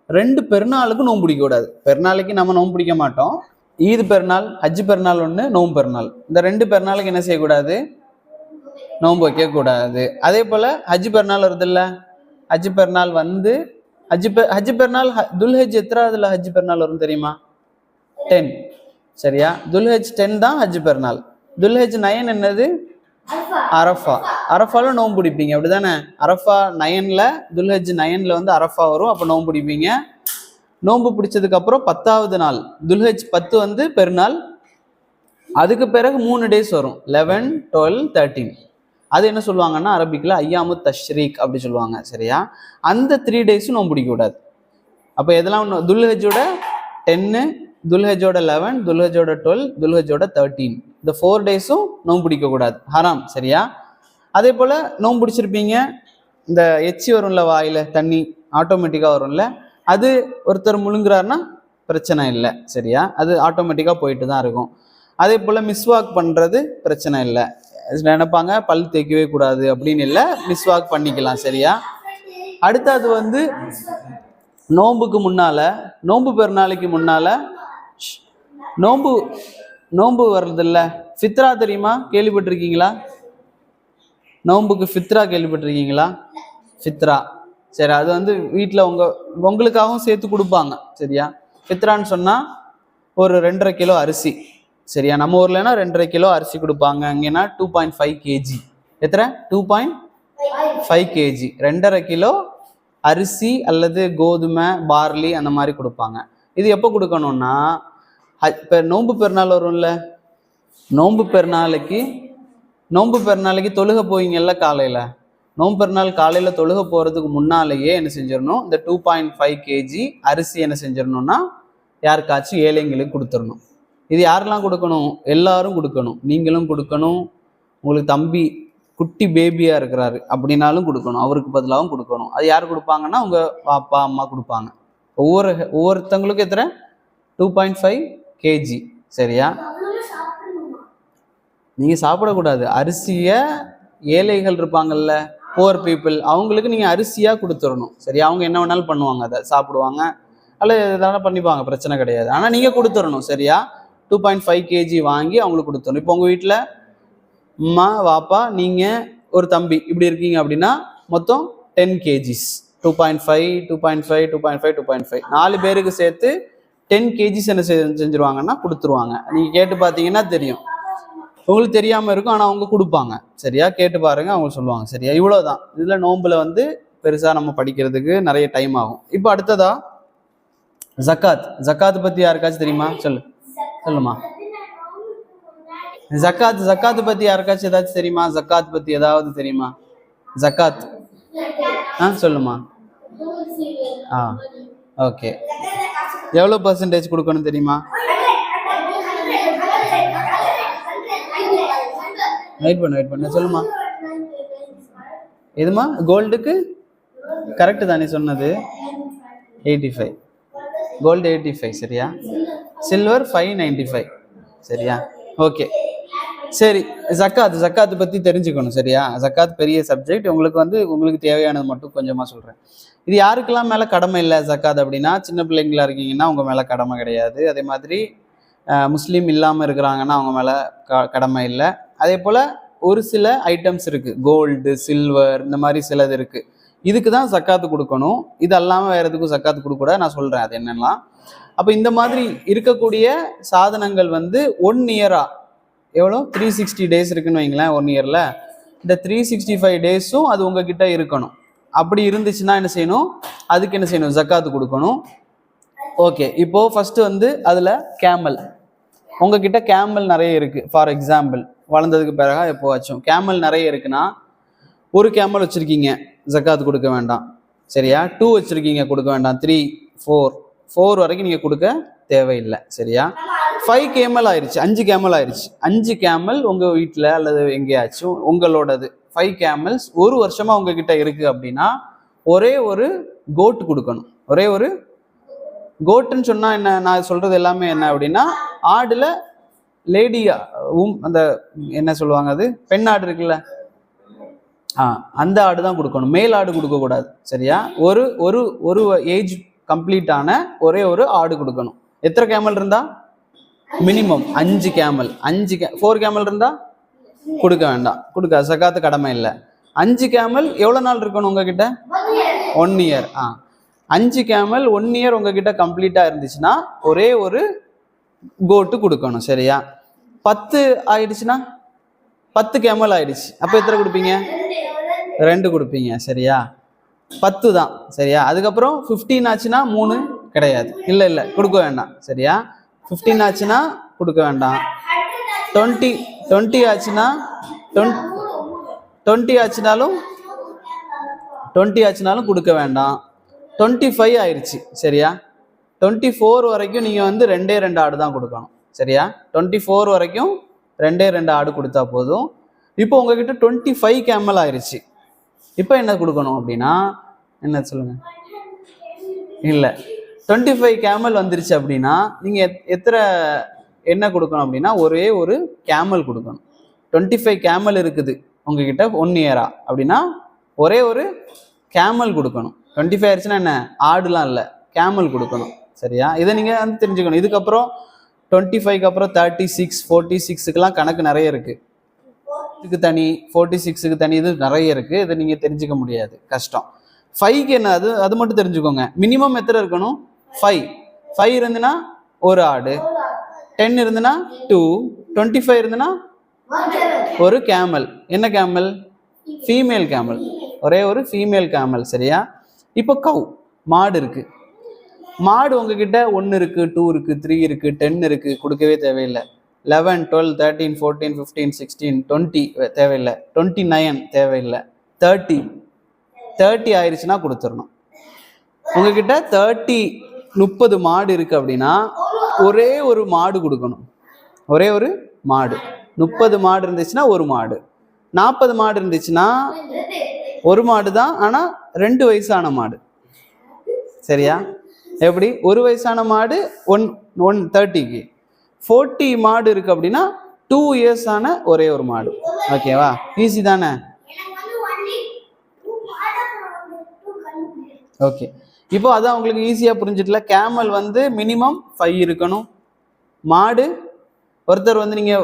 2 பெருநாளுக்கும் நோன்பு பிடிக்கக்கூடாது. பெருநாளைக்கு நம்ம நோன்பு பிடிக்க மாட்டோம். ஈது பெருநாள், ஹஜ் பெருநாள் ஒன்று, நோன்பு பெருநாள். இந்த 2 பெருநாளுக்கு என்ன செய்யக்கூடாது, நோன்பு வைக்கக்கூடாது. அதே போல ஹஜ் பெருநாள் வருது இல்லை, ஹஜ் பெருநாள் வந்து ஹஜ் பெருநாள் துல்ஹஜ் எத்தனாவதுல ஹஜ் பெருநாள் வரும் தெரியுமா? 10. சரியா? துல்ஹஜ் 10 தான் ஹஜ் பெருநாள். துல்ஹஜ் 9 என்னது, அரஃபா. அரஃபால நோன்பு பிடிப்பீங்க அப்படிதானே? அரஃபா 9ல, துல்ஹஜ் 9ல வந்து அரஃபா வரும், அப்போ நோன்பு பிடிப்பீங்க. நோன்பு பிடிச்சதுக்கு அப்புறம் 10வது நாள் துல்ஹஜ் 10 வந்து பெருநாள். அதுக்கு பிறகு 3 டேஸ் வரும், 11, 12, 13. அது என்ன சொல்லுவாங்கன்னா அரபிக்கில் ஐயாமு தஷ்ரீக் அப்படி சொல்லுவாங்க. சரியா? அந்த 3 டேஸும் நோன்பு பிடிக்க கூடாது. அப்போ எதெல்லாம் துல்ஹஜோட 10, துல்ஹஜோட 11, துல்ஹஜோட 12, துல்ஹஜோட 13, இந்த 4 டேஸும் நோன்பு பிடிக்க கூடாது, ஹராம். சரியா? அதே போல நோன்பு பிடிச்சிருப்பீங்க, இந்த எச்சி வரும்ல, வாயில தண்ணி ஆட்டோமேட்டிக்காக வரும்ல, அது ஒருத்தர் முழுங்குறாருன்னா பிரச்சனை இல்லை. சரியா? அது ஆட்டோமேட்டிக்காக போயிட்டு தான் இருக்கும். அதே போல் மிஸ்வாக் பண்ணுறது பிரச்சனை இல்லை. நினைப்பாங்க பல் தேய்க்கவே கூடாது அப்படின்னு இல்லை, மிஸ்வாக் பண்ணிக்கலாம். சரியா? அடுத்தது வந்து நோன்புக்கு முன்னால், நோன்பு பெருநாளைக்கு முன்னால் நோன்பு வர்றதில்ல, ஃபித்ரா தெரியுமா, கேள்விப்பட்டிருக்கீங்களா? நோன்புக்கு ஃபித்ரா கேள்விப்பட்டிருக்கீங்களா? ஃபித்ரா, சரி, அது வந்து வீட்டில் உங்களுக்காகவும் சேர்த்து கொடுப்பாங்க. சரியா? ஃபித்ரான்னு சொன்னால் ஒரு 2.5 கிலோ அரிசி. சரியா? நம்ம ஊர்லனா 2.5 கிலோ அரிசி கொடுப்பாங்க, அங்கேனா 2.5 kg. எத்தனை? 2.5 kg, 2.5 கிலோ அரிசி அல்லது கோதுமை, பார்லி அந்த மாதிரி கொடுப்பாங்க. இது எப்போ கொடுக்கணும்னா, இப்போ நோன்பு பெருநாள் வரும்ல, நோன்பு பெருநாளைக்கு தொழுக போவீங்கல்ல காலையில், நோன்பு பெருநாள் காலையில் தொழுக போகிறதுக்கு முன்னாலேயே என்ன செஞ்சிடணும், இந்த 2.5 kg அரிசி என்ன செஞ்சிடணும்னா யாருக்காச்சும் ஏழைங்களுக்கு கொடுத்துடணும். இது யாரெல்லாம் கொடுக்கணும்? எல்லாரும் கொடுக்கணும். நீங்களும் கொடுக்கணும், உங்களுக்கு தம்பி குட்டி பேபியா இருக்கிறாரு அப்படின்னாலும் கொடுக்கணும், அவருக்கு பதிலாகவும் கொடுக்கணும். அது யார் கொடுப்பாங்கன்னா உங்க அப்பா அம்மா கொடுப்பாங்க. ஒவ்வொருத்தவங்களுக்கும் எத்தனை? 2.5 kg. சரியா? நீங்க சாப்பிடக்கூடாது அரிசிய, ஏழைகள் இருப்பாங்கல்ல, புவர் பீப்புள், அவங்களுக்கு நீங்க அரிசியா கொடுத்துடணும். சரியா? அவங்க என்ன வேணாலும் பண்ணுவாங்க, அதை சாப்பிடுவாங்க அல்ல எதாவது பண்ணிப்பாங்க, பிரச்சனை கிடையாது. ஆனா நீங்க கொடுத்துடணும். சரியா? 2.5 kg வாங்கி அவங்களுக்கு கொடுத்துடணும். இப்போ உங்க வீட்டில் அம்மா, வாப்பா, நீங்க ஒரு தம்பி இப்படி இருக்கீங்க அப்படின்னா மொத்தம் 10 kgs. 2.5 4 பேருக்கு சேர்த்து 10 kgs என்ன செஞ்சிருவாங்கன்னா கொடுத்துருவாங்க. நீங்க கேட்டு பார்த்தீங்கன்னா தெரியும், உங்களுக்கு தெரியாம இருக்கும், ஆனா அவங்க கொடுப்பாங்க. சரியா? கேட்டு பாருங்க, அவங்க சொல்லுவாங்க. சரியா? இவ்வளவுதான். இதுல நோன்புல வந்து பெருசா நம்ம படிக்கிறதுக்கு நிறைய டைம் ஆகும். இப்போ அடுத்ததா ஜக்காத் பத்தி யாருக்காச்சும் தெரியுமா? சொல்லுமா. ஜக்காத் பத்தி யாருக்காச்சும் ஏதாச்சும் தெரியுமா? ஜக்காத் பத்தி ஏதாவது தெரியுமா? ஜக்காத் சொல்லுமா. ஓகே, எவ்வளவு % கொடுக்கணும் தெரியுமா? வெயிட் பண்ண சொல்லுமா. எதுமா? கோல்டுக்கு கரெக்டு தானே சொன்னது, 85. கோல்டு 85. சரியா? சில்வர் 595. சரியா? ஓகே, சரி. ஜக்காத் பத்தி தெரிஞ்சுக்கணும். சரியா? ஜக்காத் பெரிய சப்ஜெக்ட். உங்களுக்கு தேவையானது மட்டும் கொஞ்சமா சொல்றேன். இது யாருக்கெல்லாம் மேல கடமை இல்லை ஜக்காத் அப்படின்னா, சின்ன பிள்ளைங்களா இருக்கீங்கன்னா உங்க மேல கடமை கிடையாது. அதே மாதிரி முஸ்லீம் இல்லாம இருக்கிறாங்கன்னா அவங்க மேல கடமை இல்லை. அதே போல ஒரு சில ஐட்டம்ஸ் இருக்கு, கோல்டு, சில்வர், இந்த மாதிரி சிலது இருக்கு, இதுக்கு தான் ஜக்காத்து கொடுக்கணும். இது அல்லாமல் வேற எதுக்கும் ஜக்காத்து கொடுக்கூடாது. நான் சொல்றேன் அது என்னெல்லாம். அப்போ இந்த மாதிரி இருக்கக்கூடிய சாதனங்கள் 1 இயரா எவ்வளோ 360 டேஸ் இருக்குன்னு வைங்களேன். 1 இயர்ல இந்த 365 டேஸும் அது உங்ககிட்ட இருக்கணும். அப்படி இருந்துச்சுன்னா என்ன செய்யணும்? அதுக்கு என்ன செய்யணும்? ஜக்காத்து கொடுக்கணும். ஓகே, இப்போ ஃபர்ஸ்ட் அதுல உங்ககிட்ட கேமல் நிறைய இருக்கு, ஃபார் எக்ஸாம்பிள் வளர்ந்ததுக்கு பிறகு எப்போவாச்சும் கேமல் நிறைய இருக்குன்னா, ஒரு கேமல் வச்சிருக்கீங்க, ஜக்காத் கொடுக்க வேண்டாம். சரியா? 2 வச்சிருக்கீங்க, கொடுக்க வேண்டாம். 3, 4 வரைக்கும் நீங்க கொடுக்க தேவையில்லை. சரியா? 5 கேமல் ஆயிடுச்சு, 5 கேமல் ஆயிடுச்சு. 5 கேமல் உங்க வீட்டில் அல்லது எங்கேயாச்சும் உங்களோடது 5 கேமல்ஸ் ஒரு வருஷமா உங்ககிட்ட இருக்கு அப்படின்னா ஒரே ஒரு கோட் கொடுக்கணும். ஒரே ஒரு கோட்டுன்னு சொன்னா என்ன, நான் சொல்றது எல்லாமே என்ன அப்படின்னா, ஆடுல லேடியா அந்த என்ன சொல்லுவாங்க, அது பெண் ஆடு இருக்குல்ல, அந்த ஆடு தான் கொடுக்கணும், மேல் ஆடு கொடுக்க கூடாது. சரியா? ஒரு ஒரு ஒரு ஏஜ் கம்ப்ளீட் ஆன ஒரே ஒரு ஆடு கொடுக்கணும். எத்தனை கேமல் இருந்தா? Minimum 5 camel. 4 கேமல் இருந்தா கொடுக்க வேண்டாம், கொடுக்க சகாத்து கடமை இல்லை. 5 கேமல் எவ்வளவு நாள் இருக்கணும் உங்ககிட்ட? 1 இயர். 5 கேமல் 1 இயர் உங்ககிட்ட கம்ப்ளீட்டா இருந்துச்சுன்னா ஒரே ஒரு கோட்டு கொடுக்கணும். சரியா? 10 ஆயிடுச்சுன்னா 10 கேமல் ஆயிடுச்சு, அப்ப எத்தனை கொடுப்பீங்க? 2 கொடுப்பீங்க. சரியா? 10 தான். சரியா? அதுக்கப்புறம் 15 ஆச்சுன்னா 3 கிடையாது, இல்ல இல்ல கொடுக்க வேண்டாம். சரியா? 15 ஆச்சுன்னா கொடுக்க வேண்டாம். 20 ஆச்சுன்னா 20 ஆச்சுனாலும் கொடுக்க வேண்டாம். 25 ஆயிடுச்சு. சரியா? 24 வரைக்கும் நீங்க வந்து 2 ஆடு தான் கொடுக்கணும். சரியா? 24 வரைக்கும் 2 ஆடு கொடுத்தா போதும். இப்போ உங்ககிட்ட 25 கேமல் ஆயிடுச்சு. இப்போ என்ன கொடுக்கணும் அப்படின்னா, என்ன சொல்லுங்க? இல்ல, 25 கேமல் வந்துருச்சு அப்படின்னா நீங்க எத்தனை என்ன கொடுக்கணும் அப்படின்னா ஒரே ஒரு கேமல் கொடுக்கணும். 25 கேமல் இருக்குது உங்ககிட்ட 1 இயரா அப்படின்னா ஒரே ஒரு கேமல் கொடுக்கணும். 25 ஆயிடுச்சுன்னா என்ன, ஆடுலாம் இல்லை, கேமல் கொடுக்கணும். சரியா? இதை நீங்க வந்து தெரிஞ்சுக்கணும். இதுக்கப்புறம் 25க்கு அப்புறம் 36, 46க்குலாம் கணக்கு நிறைய இருக்கு. இதுக்கு தனி, 46க்கு தனி, இது நிறைய இருக்கு. இதை நீங்க தெரிஞ்சுக்க முடியாது, கஷ்டம். 5க்கு என்ன, அது மட்டும் தெரிஞ்சுக்கோங்க. மினிமம் எத்தனை இருக்கணும்? 5 இருந்துன்னா ஒரு ஆடு, 10 இருந்துன்னா 2, 25 இருந்துன்னா ஒரு கேமல். என்ன கேமல்? ஃபீமேல் கேமல், ஒரே ஒரு ஃபீமேல் கேமல். சரியா? இப்போ கவு, மாடு இருக்கு. மாடு உங்ககிட்ட 1 இருக்கு, 2 இருக்கு, 3 இருக்கு, 10 இருக்கு, கொடுக்கவே தேவையில்லை. 11, 12, 13, 14, 15, 16, 20 தேவையில்லை. 29 தேவையில்லை. 30 ஆயிடுச்சுன்னா கொடுத்துடணும். உங்ககிட்ட 30 மாடு இருக்கு அப்படின்னா ஒரே ஒரு மாடு கொடுக்கணும். ஒரே ஒரு மாடு. 30 மாடு இருந்துச்சுன்னா ஒரு மாடு. 40 மாடு இருந்துச்சுன்னா ஒரு மாடு தான், ஆனா 2 வயசான மாடு. சரியா? எப்படி? ஒரு வயசான மாடு 130க்கு. 40 மாடு இருக்கு அப்படின்னா 2 இயர்ஸ் ஆன ஒரே ஒரு மாடு. ஓகேவா? ஈஸி தானே? ஓகே, இப்போ அதான் உங்களுக்கு ஈஸியா புரிஞ்சிட்டல. கேமல் வந்து மினிமம் 5 இருக்கணும். மாடு ஒருத்தர் வந்து நீங்க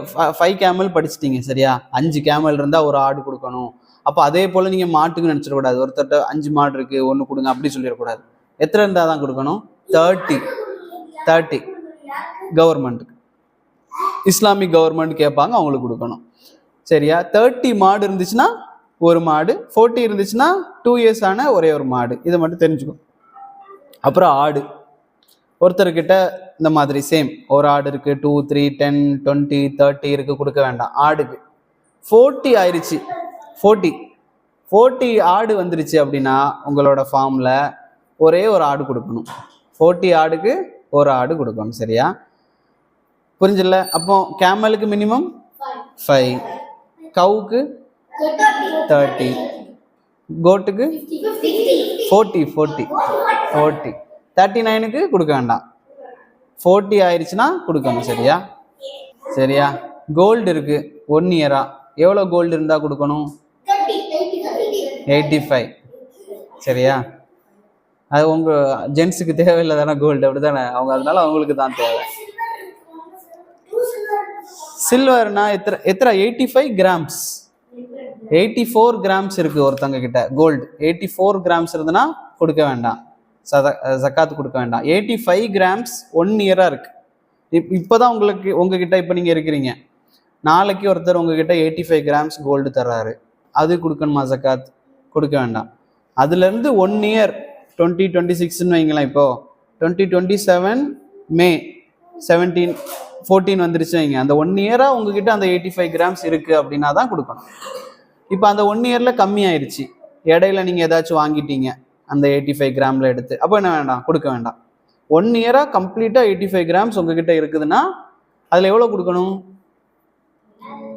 5 கேமல் படிச்சிட்டீங்க. சரியா? 5 கேமல் இருந்தா ஒரு ஆடு கொடுக்கணும். அப்போ அதே போல நீங்க மாட்டுக்கு நினைச்சிடக்கூடாது, ஒருத்தர்கிட்ட 5 மாடு இருக்கு 1 கொடுங்க அப்படி சொல்லிடக்கூடாது. எத்தனை இருந்தா தான் கொடுக்கணும்? 30 கவர்மெண்ட்டுக்கு, இஸ்லாமிக் கவர்மெண்ட் கேட்பாங்க, அவங்களுக்கு கொடுக்கணும். சரியா? 30 மாடு இருந்துச்சுன்னா ஒரு மாடு, 40 இருந்துச்சுன்னா 2 இயர்ஸ் ஆன ஒரே ஒரு மாடு. இதை மட்டும் தெரிஞ்சுக்கணும். அப்புறம் ஆடு, ஒருத்தர்கிட்ட இந்த மாதிரி சேம் ஒரு ஆடு இருக்கு, 2, 3, 10, 20, 30 இருக்கு, கொடுக்க வேண்டாம். ஆடுக்கு 40 ஆயிடுச்சு, 40 ஆடு வந்துருச்சு அப்படின்னா உங்களோட ஃபார்ம்ல ஒரே ஒரு ஆடு கொடுக்கணும். 40 ஆடுக்கு ஒரு ஆடு கொடுக்கணும். சரியா? புரிஞ்சில்ல? அப்போ கேமலுக்கு மினிமம் 5, கவுக்கு 30, கோட்டுக்கு 40, 39க்கு கொடுக்க வேண்டாம். 40 ஆயிடுச்சுன்னா கொடுக்கணும். சரியா? சரியா? கோல்டு இருக்கு 1 இயரா, எவ்வளோ கோல்டு இருந்தா கொடுக்கணும்? 85. சரியா? அது உங்க ஜென்ஸுக்கு தேவையில்லை தானே கோல்டு, அப்படித்தானே? அவங்க அதனால அவங்களுக்கு தான் தேவை. சில்வர்னா எத்தனை 85 கிராம்ஸ், 84 கிராம்ஸ் இருக்கு ஒருத்தங்க கிட்ட கோல்டு. 84 கிராம்ஸ் இருந்துன்னா கொடுக்க வேண்டாம், ஜக்காத்து கொடுக்க வேண்டாம். 85 கிராம்ஸ் 1 இயரா இருக்கு. இப்போதான் உங்ககிட்ட இப்போ நீங்க இருக்கிறீங்க, நாளைக்கு ஒருத்தர் உங்ககிட்ட 85 கிராம்ஸ் கோல்டு தர்றாரு, அது கொடுக்கணுமா ஜக்காத்? கொடுக்க வேண்டாம். அதுல இருந்து 1 இயர் 2026ன்னு வைங்களேன். இப்போ 2027 மே 14 வந்துருச்சு வைங்க, அந்த 1 இயரா உங்ககிட்ட அந்த 85 கிராம்ஸ் இருக்கு அப்படின்னா தான் கொடுக்கணும். இப்போ அந்த 1 இயர்ல கம்மி ஆயிடுச்சு, இடையில நீங்க ஏதாச்சும் வாங்கிட்டீங்க அந்த 85 கிராம்ல எடுத்து, அப்போ என்ன வேண்டாம், கொடுக்க வேண்டாம். 1 இயரா கம்ப்ளீட்டா 85 கிராம்ஸ் உங்ககிட்ட இருக்குதுன்னா அதுல எவ்வளவு கொடுக்கணும்?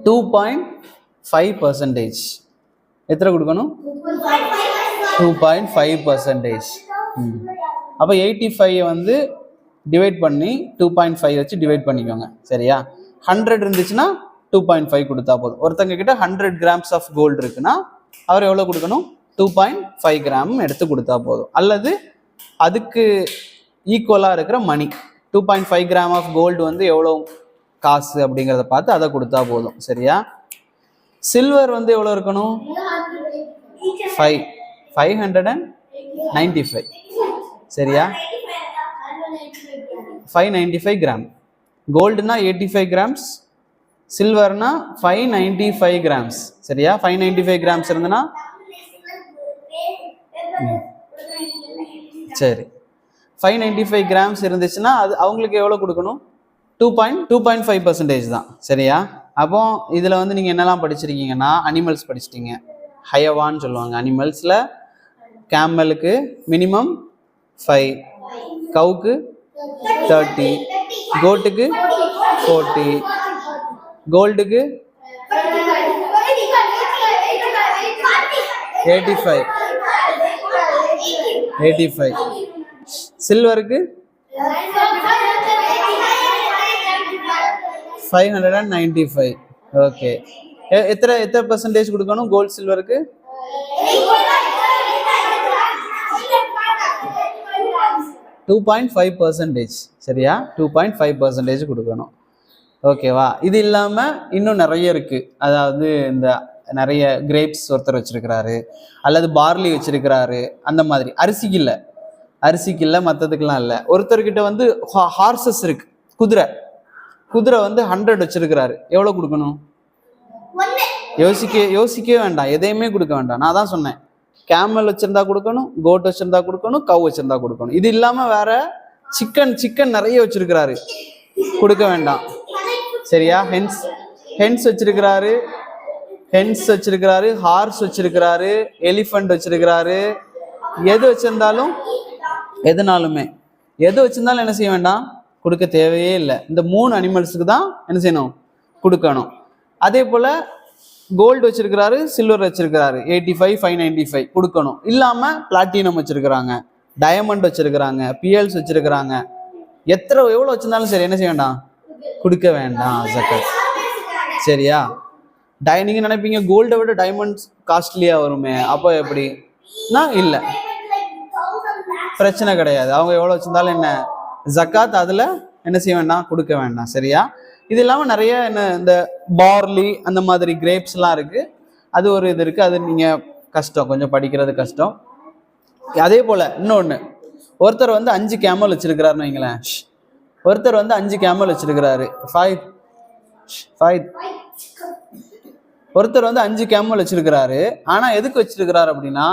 2.5%. எத்தனை கொடுக்கணும்? 2.5%. அப்போ 85 வந்து டிவைட் பண்ணி 2.5 வச்சு டிவைட் பண்ணிக்கோங்க. சரியா? 100 இருந்துச்சுன்னா 2.5 கொடுத்தா போதும். ஒருத்தங்க கிட்ட 100 கிராம்ஸ் ஆஃப் கோல்டு இருக்குன்னா அவர் எவ்வளோ கொடுக்கணும்? 2.5 கிராம் எடுத்து கொடுத்தா போதும். அல்லது அதுக்கு ஈக்குவலாக இருக்கிற மணி, 2.5 கிராம் ஆஃப் கோல்டு வந்து எவ்வளோ காசு அப்படிங்கிறத பார்த்து அதை கொடுத்தா போதும். சரியா? சில்வர் வந்து எவ்வளோ இருக்கணும்? 595. சரியா? 595 கிராம். கோல்டுனா 85 கிராம்ஸ், சில்வர்னா 595 கிராம்ஸ். சரியா? 595 கிராம்ஸ் இருந்ததுன்னா சரி, 595 கிராம்ஸ் இருந்துச்சுன்னா அது அவங்களுக்கு எவ்வளோ கொடுக்கணும்? 2.5% தான். சரியா? அப்போ இதில் வந்து நீங்கள் என்னெல்லாம் படிச்சிருக்கீங்கன்னா, அனிமல்ஸ் படிச்சிட்டீங்க, ஹயவான்னு சொல்லுவாங்க. அனிமல்ஸில் கேமலுக்கு மினிமம் 5, கவுக்கு 30, கோட்டுக்கு 40, கோல்டுக்கு 85, சில்வருக்கு 595. ஓகே, எத்தனை பர்சன்டேஜ் கொடுக்கணும் கோல்டு சில்வருக்கு? 2.5%. சரியா? 2.5% கொடுக்கணும். ஓகேவா? இது இல்லாமல் இன்னும் நிறைய இருக்கு. அதாவது இந்த நிறைய கிரேப்ஸ் ஒருத்தர் வச்சிருக்கிறாரு, அல்லது பார்லி வச்சிருக்கிறாரு. அந்த மாதிரி அரிசிக்கு இல்லை, மற்றதுக்கெல்லாம் இல்லை. ஒருத்தர்கிட்ட வந்து ஹார்சஸ் இருக்கு, குதிரை வந்து 100 வச்சிருக்கிறாரு. எவ்வளோ கொடுக்கணும்? யோசிக்கவே வேண்டாம், எதையுமே கொடுக்க வேண்டாம். நான் தான் சொன்னேன், கேமல் வச்சிருந்தா கொடுக்கணும், கோட் வச்சிருந்தா கொடுக்கணும், கவ் வச்சிருந்தா கொடுக்கணும். இது இல்லாம வேற சிக்கன் நிறைய வச்சிருக்கிறாரு, கொடுக்க வேண்டாம். சரியா? ஹென்ஸ் வச்சிருக்கிறாரு, ஹார்ஸ் வச்சிருக்கிறாரு, எலிஃபண்ட் வச்சிருக்கிறாரு. எது வச்சிருந்தாலும் என்ன செய்ய வேண்டாம், கொடுக்க தேவையே இல்லை. இந்த 3 அனிமல்ஸுக்கு தான் என்ன செய்யணும், கொடுக்கணும். அதே போல கோல்டு வச்சிருக்கிறாரு, சில்வர் வச்சிருக்கிறாரு, 85, 595 கொடுக்கணும். இல்லாம பிளாட்டினம் வச்சிருக்கிறாங்க, டயமண்ட் வச்சிருக்கிறாங்க, பிஎல்ஸ் வச்சிருக்கிறாங்க. எவ்வளவு வச்சிருந்தாலும் சரி, என்ன செய்ய வேண்டாம், கொடுக்க வேண்டாம் ஜகாத். சரியா? நீங்க நினைப்பீங்க கோல்டை விட டைமண்ட்ஸ் காஸ்ட்லியா வருமே, அப்போ எப்படின்னா இல்லை, பிரச்சனை கிடையாது. அவங்க எவ்வளவு வச்சிருந்தாலும் என்ன, ஜகாத் அதுல என்ன செய்ய வேண்டாம், கொடுக்க வேண்டாம். சரியா? இது இல்லாமல் நிறைய இந்த பார்லி அந்த மாதிரி கிரேப்ஸ் எல்லாம் இருக்கு. அது ஒரு இது இருக்கு, அது நீங்க கஷ்டம், கொஞ்சம் படிக்கிறது கஷ்டம். அதே போல இன்னொன்று, ஒருத்தர் வந்து 5 கேமல் வச்சிருக்கிறாருன்னு வைங்களேன். ஒருத்தர் வந்து 5 கேமல் வச்சிருக்கிறாரு, ஒருத்தர் வந்து 5 கேமல் வச்சிருக்கிறாரு. ஆனா எதுக்கு வச்சிருக்கிறாரு அப்படின்னா,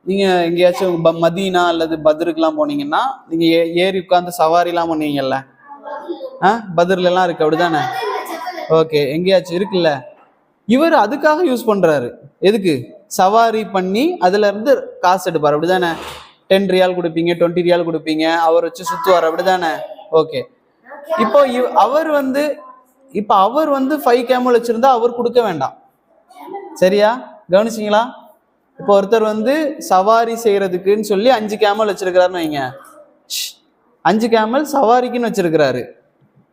நீங்க எங்கேயாச்சும் மதீனா அல்லது பத்ருக்கெல்லாம் போனீங்கன்னா நீங்க ஏறி உட்காந்து சவாரிலாம் பண்ணுவீங்கல்ல, பத்ர்ல எல்லாம் இருக்கு, அப்படிதானே? ஓகே, எங்கேயாச்சும் இருக்குல்ல. இவர் அதுக்காக யூஸ் பண்றாரு. எதுக்கு? சவாரி பண்ணி அதுல இருந்து காசு எடுப்பார், அப்படிதானே? 10 ரியால் கொடுப்பீங்க, 20 ரியால் கொடுப்பீங்க, அவர் வச்சு சுத்துவார், அப்படிதானே? ஓகே, இப்போ அவர் வந்து 5 கேமல் வச்சிருந்தா அவர் கொடுக்க வேண்டாம். சரியா? கவனிச்சிங்களா? இப்போ ஒருத்தர் வந்து சவாரி செய்யறதுக்குன்னு சொல்லி 5 கேமல் வச்சிருக்கிறாருன்னு வைங்க. 5 கேமல் சவாரிக்குன்னு வச்சிருக்கிறாரு,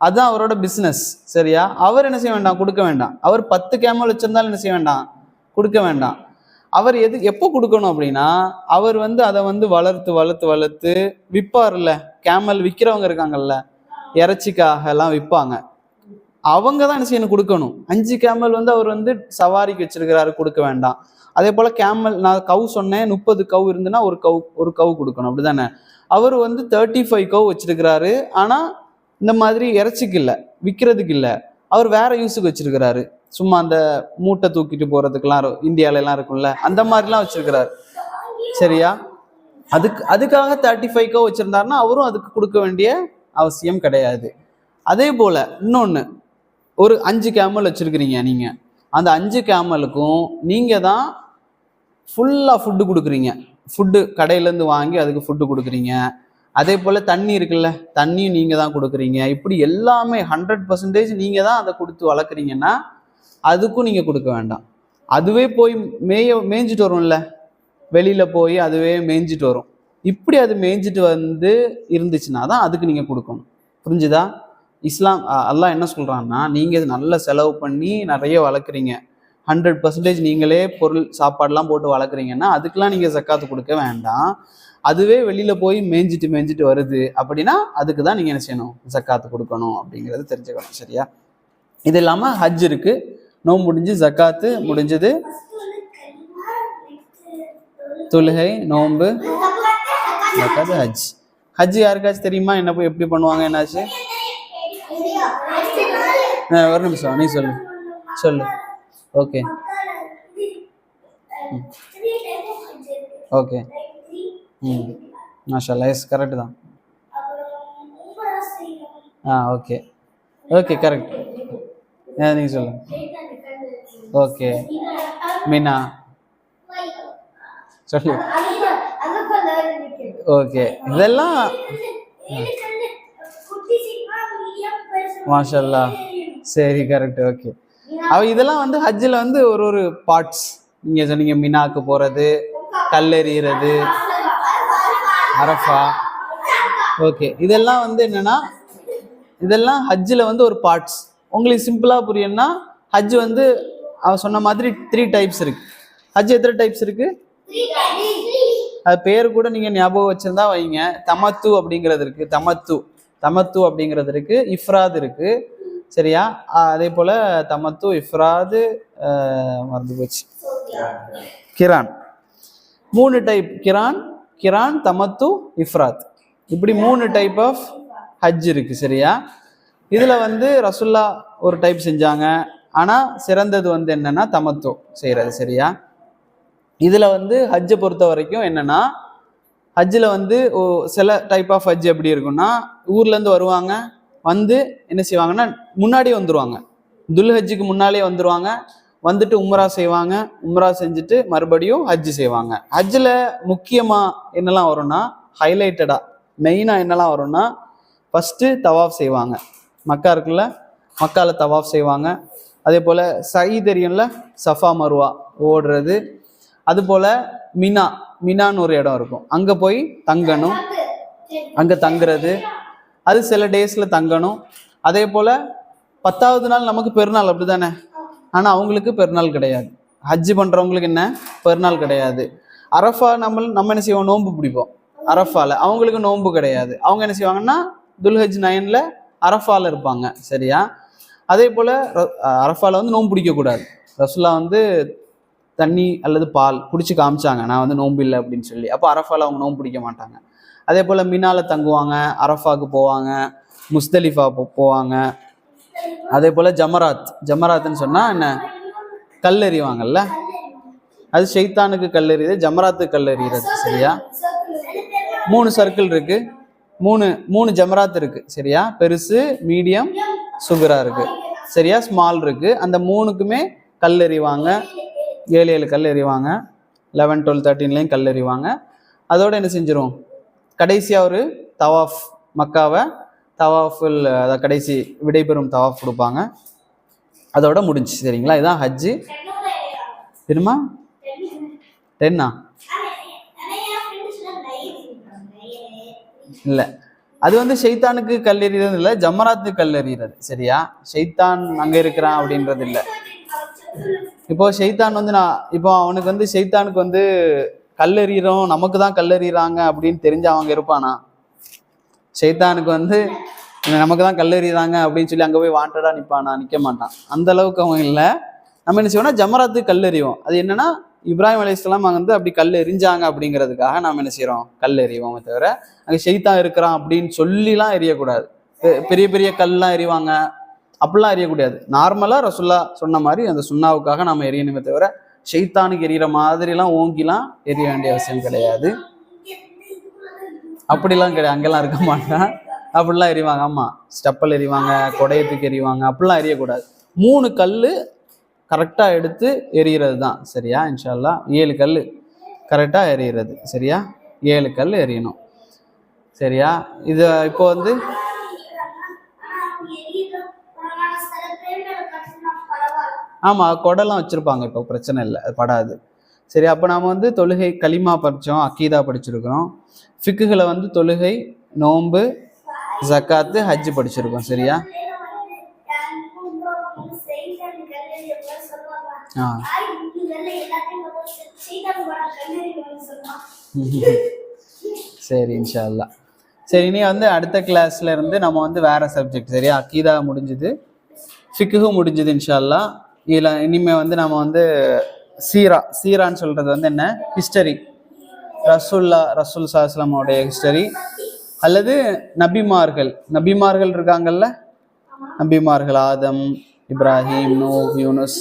அதுதான் அவரோட பிசினஸ். சரியா? அவர் என்ன செய்ய வேண்டாம், கொடுக்க வேண்டாம். அவர் 10 கேமல் வச்சிருந்தாலும் என்ன செய்ய வேண்டாம், கொடுக்க வேண்டாம். அவர் எப்போ கொடுக்கணும் அப்படின்னா, அவர் வந்து அதை வந்து வளர்த்து விற்பார்ல. கேமல் விற்கிறவங்க இருக்காங்கல்ல, இறைச்சிக்காக எல்லாம் விற்பாங்க, அவங்க தான் என்ன செய்யணும், கொடுக்கணும். 5 கேமல் வந்து அவர் வந்து சவாரிக்கு வச்சிருக்கிறாரு, கொடுக்க வேண்டாம். அதே போல கேமல், நான் கவு சொன்னேன், 30 கவு இருந்துன்னா ஒரு கவு கொடுக்கணும், அப்படிதானே? அவர் வந்து 35 கவு வச்சிருக்கிறாரு. ஆனா இந்த மாதிரி இறைச்சிக்கு இல்லை, விற்கிறதுக்கு இல்லை, அவர் வேற யூஸுக்கு வச்சிருக்கிறாரு. சும்மா அந்த மூட்டை தூக்கிட்டு போறதுக்கெல்லாம் இந்தியால எல்லாம் இருக்கும்ல, அந்த மாதிரிலாம் வச்சிருக்கிறாரு. சரியா? அதுக்காக 35 கவு வச்சிருந்தாருன்னா அவரும் அதுக்கு கொடுக்க வேண்டிய அவசியம் கிடையாது. அதே போல் இன்னொன்று, ஒரு 5 கேமல் வச்சுருக்கிறீங்க நீங்கள். அந்த 5 கேமலுக்கும் நீங்கள் தான் ஃபுல்லாக ஃபுட்டு கொடுக்குறீங்க. ஃபுட்டு கடையிலேருந்து வாங்கி அதுக்கு ஃபுட்டு கொடுக்குறீங்க. அதே போல் தண்ணி இருக்குல்ல, தண்ணியும் நீங்கள் தான் கொடுக்குறீங்க. இப்படி எல்லாமே 100% நீங்கள் தான் அதை கொடுத்து வளர்க்குறீங்கன்னா அதுக்கும் நீங்கள் கொடுக்க வேண்டாம். அதுவே போய் மேய்ஞ்சிட்டு வரும்ல, வெளியில் போய் அதுவே மேய்ஞ்சிட்டு வரும். இப்படி அது மேய்ஞ்சிட்டு வந்து இருந்துச்சுன்னா தான் அதுக்கு நீங்கள் கொடுக்கணும். புரிஞ்சுதா? இஸ்லாம் அல்லாஹ் என்ன சொல்கிறான்னா, நீங்கள் நல்ல செலவு பண்ணி நிறைய வளர்க்குறீங்க, 100% நீங்களே பொருள் சாப்பாடெலாம் போட்டு வளர்க்குறீங்கன்னா அதுக்கெலாம் நீங்கள் ஜக்காத்து கொடுக்க வேண்டாம். அதுவே வெளியில் போய் மேய்ஞ்சிட்டு வருது அப்படின்னா அதுக்கு தான் நீங்கள் என்ன செய்யணும், ஜக்காத்து கொடுக்கணும் அப்படிங்கிறது தெரிஞ்சுக்கணும். சரியா? இது இல்லாமல் ஹஜ் இருக்குது, நோன்பு முடிஞ்சு ஜக்காத்து முடிஞ்சது, தொழுகை, நோன்பு, ஜக்காத்து, ஹஜ். ஹஜ் யாருக்காச்சும் தெரியுமா என்ன போய் எப்படி பண்ணுவாங்க, என்னாச்சு? ஒரு நிமிஷம், நீ சொல்லு. Okay okay. மாஷா அல்லாஹ், எஸ் கரெக்டு தான். Okay okay correct. நீங்கள் சொல்லுங்க. ஓகே, மீனா சொல்லு. ஓகே, இதெல்லாம் மாஷா அல்லாஹ், சரி கரெக்ட். ஓகே, இதெல்லாம் வந்து ஹஜ்ஜில் வந்து ஒரு பார்ட்ஸ். நீங்கள் சொன்னீங்க மினாக்கு போகிறது, கல்லெறிகிறது, அரஃபா. ஓகே, இதெல்லாம் வந்து என்னென்னா, இதெல்லாம் ஹஜ்ஜில் வந்து ஒரு பார்ட்ஸ். உங்களுக்கு சிம்பிளாக புரியணும்னா, ஹஜ் வந்து அவன் சொன்ன மாதிரி 3 டைப்ஸ் இருக்குது. ஹஜ் எத்தனை டைப்ஸ் இருக்குது? அது பேர் கூட நீங்கள் ஞாபகம் வச்சுருந்தா வைங்க. தமத்து அப்படிங்கிறது இருக்குது, தமத்து அப்படிங்கிறது இருக்குது, இஃப்ராத் இருக்குது. சரியா? அதே போல் தமத்து, இஃப்ராது, மறந்து போச்சு, கிரான். 3 டைப், கிரான், தமத்து, இஃப்ராத். இப்படி 3 டைப் ஆஃப் ஹஜ் இருக்குது. சரியா? இதில் வந்து ரசுல்லா ஒரு டைப் செஞ்சாங்க, ஆனால் சிறந்தது வந்து என்னென்னா தமத்து செய்கிறது. சரியா? இதில் வந்து ஹஜ்ஜை பொறுத்த வரைக்கும் என்னென்னா, ஹஜ்ஜில் வந்து சில டைப் ஆஃப் ஹஜ் எப்படி இருக்குன்னா, ஊர்லேருந்து வருவாங்க, வந்து என்ன செய்வாங்கன்னா முன்னாடியே வந்துடுவாங்க, துல்ஹஜ்ஜுக்கு முன்னாலே வந்துடுவாங்க, வந்துட்டு உம்ரா செய்வாங்க, உம்ரா செஞ்சுட்டு மறுபடியும் ஹஜ்ஜு செய்வாங்க. ஹஜ்ஜில் முக்கியமாக என்னெல்லாம் வரும்னா, ஹைலைட்டடாக மெயினாக என்னெல்லாம் வரும்னா, ஃபஸ்ட்டு தவாஃப் செய்வாங்க. மக்கா இருக்குல்ல, மக்காவில் தவாஃப் செய்வாங்க. அதே போல் சயி தெரியும்ல, சஃபா மருவா ஓடுறது. அதுபோல் மினான்னு ஒரு இடம் இருக்கும், அங்கே போய் தங்கணும், அங்கே தங்குறது, அது சில டேஸில் தங்கணும். அதே போல் 10வது நாள் நமக்கு பெருநாள், அப்படி தானே? ஆனால் அவங்களுக்கு பெருநாள் கிடையாது. ஹஜ்ஜு பண்ணுறவங்களுக்கு என்ன பெருநாள் கிடையாது. அரஃபா நம்ம என்ன செய்வோம், நோன்பு பிடிப்போம் அரஃபாவில். அவங்களுக்கு நோன்பு கிடையாது. அவங்க என்ன செய்வாங்கன்னா துல்ஹஜ் 9ல் அரஃபாவில் இருப்பாங்க. சரியா? அதே போல் அரஃபாவில் வந்து நோன்பு பிடிக்கக்கூடாது. ரசுல்லா வந்து தண்ணி அல்லது பால் குடிச்சு காமிச்சாங்க, நான் வந்து நோன்பு இல்லை அப்படின்னு சொல்லி. அப்போ அரஃபாவில் அவங்க நோன்பு பிடிக்க மாட்டாங்க. அதே போல் மினாவில் தங்குவாங்க, அரஃபாவுக்கு போவாங்க, முஸ்தலிஃபா போவாங்க. அதே போல் ஜமராத்துன்னு சொன்னால் என்ன, கல்லெறிவாங்கல்ல, அது ஷைத்தானுக்கு கல்லெறியுது, ஜமராத்துக்கு கல்லெறிகிறது. சரியா? 3 சர்க்கிள் இருக்குது, 3 ஜமராத் இருக்குது. சரியா? பெருசு, மீடியம், சுகரா இருக்குது. சரியா? ஸ்மால் இருக்குது. அந்த 3க்குமே கல்லெறிவாங்க. 7 கல் எறிவாங்க, 11, 12, 13லையும் கல் எறிவாங்க. அதோடு என்ன செஞ்சிடும், கடைசியாக ஒரு தவாஃப், மக்காவை தவாஃபில் அதை கடைசி விடைபெறும் தவாஃப் கொடுப்பாங்க. அதோட முடிஞ்சு. சரிங்களா? இதுதான் ஹஜ்ஜு. தெரியுமா? 10ஆ? இல்லை, அது வந்து ஷைத்தானுக்கு கல் எறிகிறது இல்லை, ஜமராத்துக்கு கல் எறிகிறது. சரியா? ஷைத்தான் அங்கே இருக்கிறான் அப்படின்றது இல்லை. இப்போ ஷைத்தான் வந்து இப்போ அவனுக்கு வந்து ஷைத்தானுக்கு வந்து கல்லெறிகிறோம், நமக்கு தான் கல்லெறிகிறாங்க அப்படின்னு தெரிஞ்சு அவங்க இருப்பானா? ஷைத்தானுக்கு வந்து நமக்கு தான் கல்லெறிகிறாங்க அப்படின்னு சொல்லி அங்கே போய் வாண்டடாக நிற்பானா? நிற்க மாட்டான். அந்த அளவுக்கு அவங்க இல்லை. நம்ம என்ன செய்வோம்னா ஜமராத்துக்கு கல்லெறிவோம். அது என்னன்னா, இப்ராஹிம் அலைஹிஸ்ஸலாம் அங்கே வந்து அப்படி கல் எறிஞ்சாங்க அப்படிங்கிறதுக்காக நாம் என்ன செய்கிறோம், கல் எறிவோமே தவிர அங்கே ஷைத்தான் இருக்கிறான் அப்படின்னு சொல்லிலாம் எறியக்கூடாது. பெரிய பெரிய கல்லாம் எறிவாங்க, அப்படிலாம் எறியக்கூடாது. நார்மலாக ரசுல்லா சொன்ன மாதிரி அந்த சுண்ணாவுக்காக நாம் எரியணுமே தவிர ஷைத்தானுக்கு எறிகிற மாதிரிலாம் ஓங்கிலாம் எரிய வேண்டிய அவசியம் கிடையாது. அப்படிலாம் கிடையாது, அங்கெல்லாம் இருக்க மாட்டான். அப்படிலாம் எறிவாங்க. ஆமா, ஸ்டெப்பல் எறிவாங்க, குடையத்துக்கு எறிவாங்க, அப்படிலாம் எறியக்கூடாது. 3 கல் கரெக்டா எடுத்து எறிகிறது தான். சரியா? இன்ஷா அல்லாஹ் 7 கல் கரெக்டா எறிகிறது. சரியா? 7 கல் எறியணும். சரியா? இது இப்போ வந்து ஆமா, கொடைலாம் வச்சிருப்பாங்க, இப்போ பிரச்சனை இல்லை, அது படாது. சரி, அப்போ நாம வந்து தொழுகை கலிமா படித்தோம், அக்கீதா படிச்சிருக்கிறோம். ஃபிக்குகளை வந்து தொழுகை, நோன்பு, ஜக்காத்து, ஹஜ்ஜு படிச்சிருக்கோம். சரியா? சரி, இன்ஷா அல்லாஹ். சரி, இனி வந்து அடுத்த கிளாஸ்ல இருந்து நம்ம வந்து வேற சப்ஜெக்ட். சரியா? அக்கீதா முடிஞ்சுது, ஃபிக்குஹு முடிஞ்சுது இன்ஷா அல்லாஹ். இதில் இனிமே வந்து நம்ம வந்து சீரான்னு சொல்றது வந்து என்ன, ஹிஸ்டரி, ரசூல் ஸல்லல்லாஹு ஹிஸ்டரி, அல்லது நபிமார்கள் இருக்காங்கல்ல, நபிமார்கள் ஆதம், இப்ராஹிம், நூஹ், யூனுஸ்,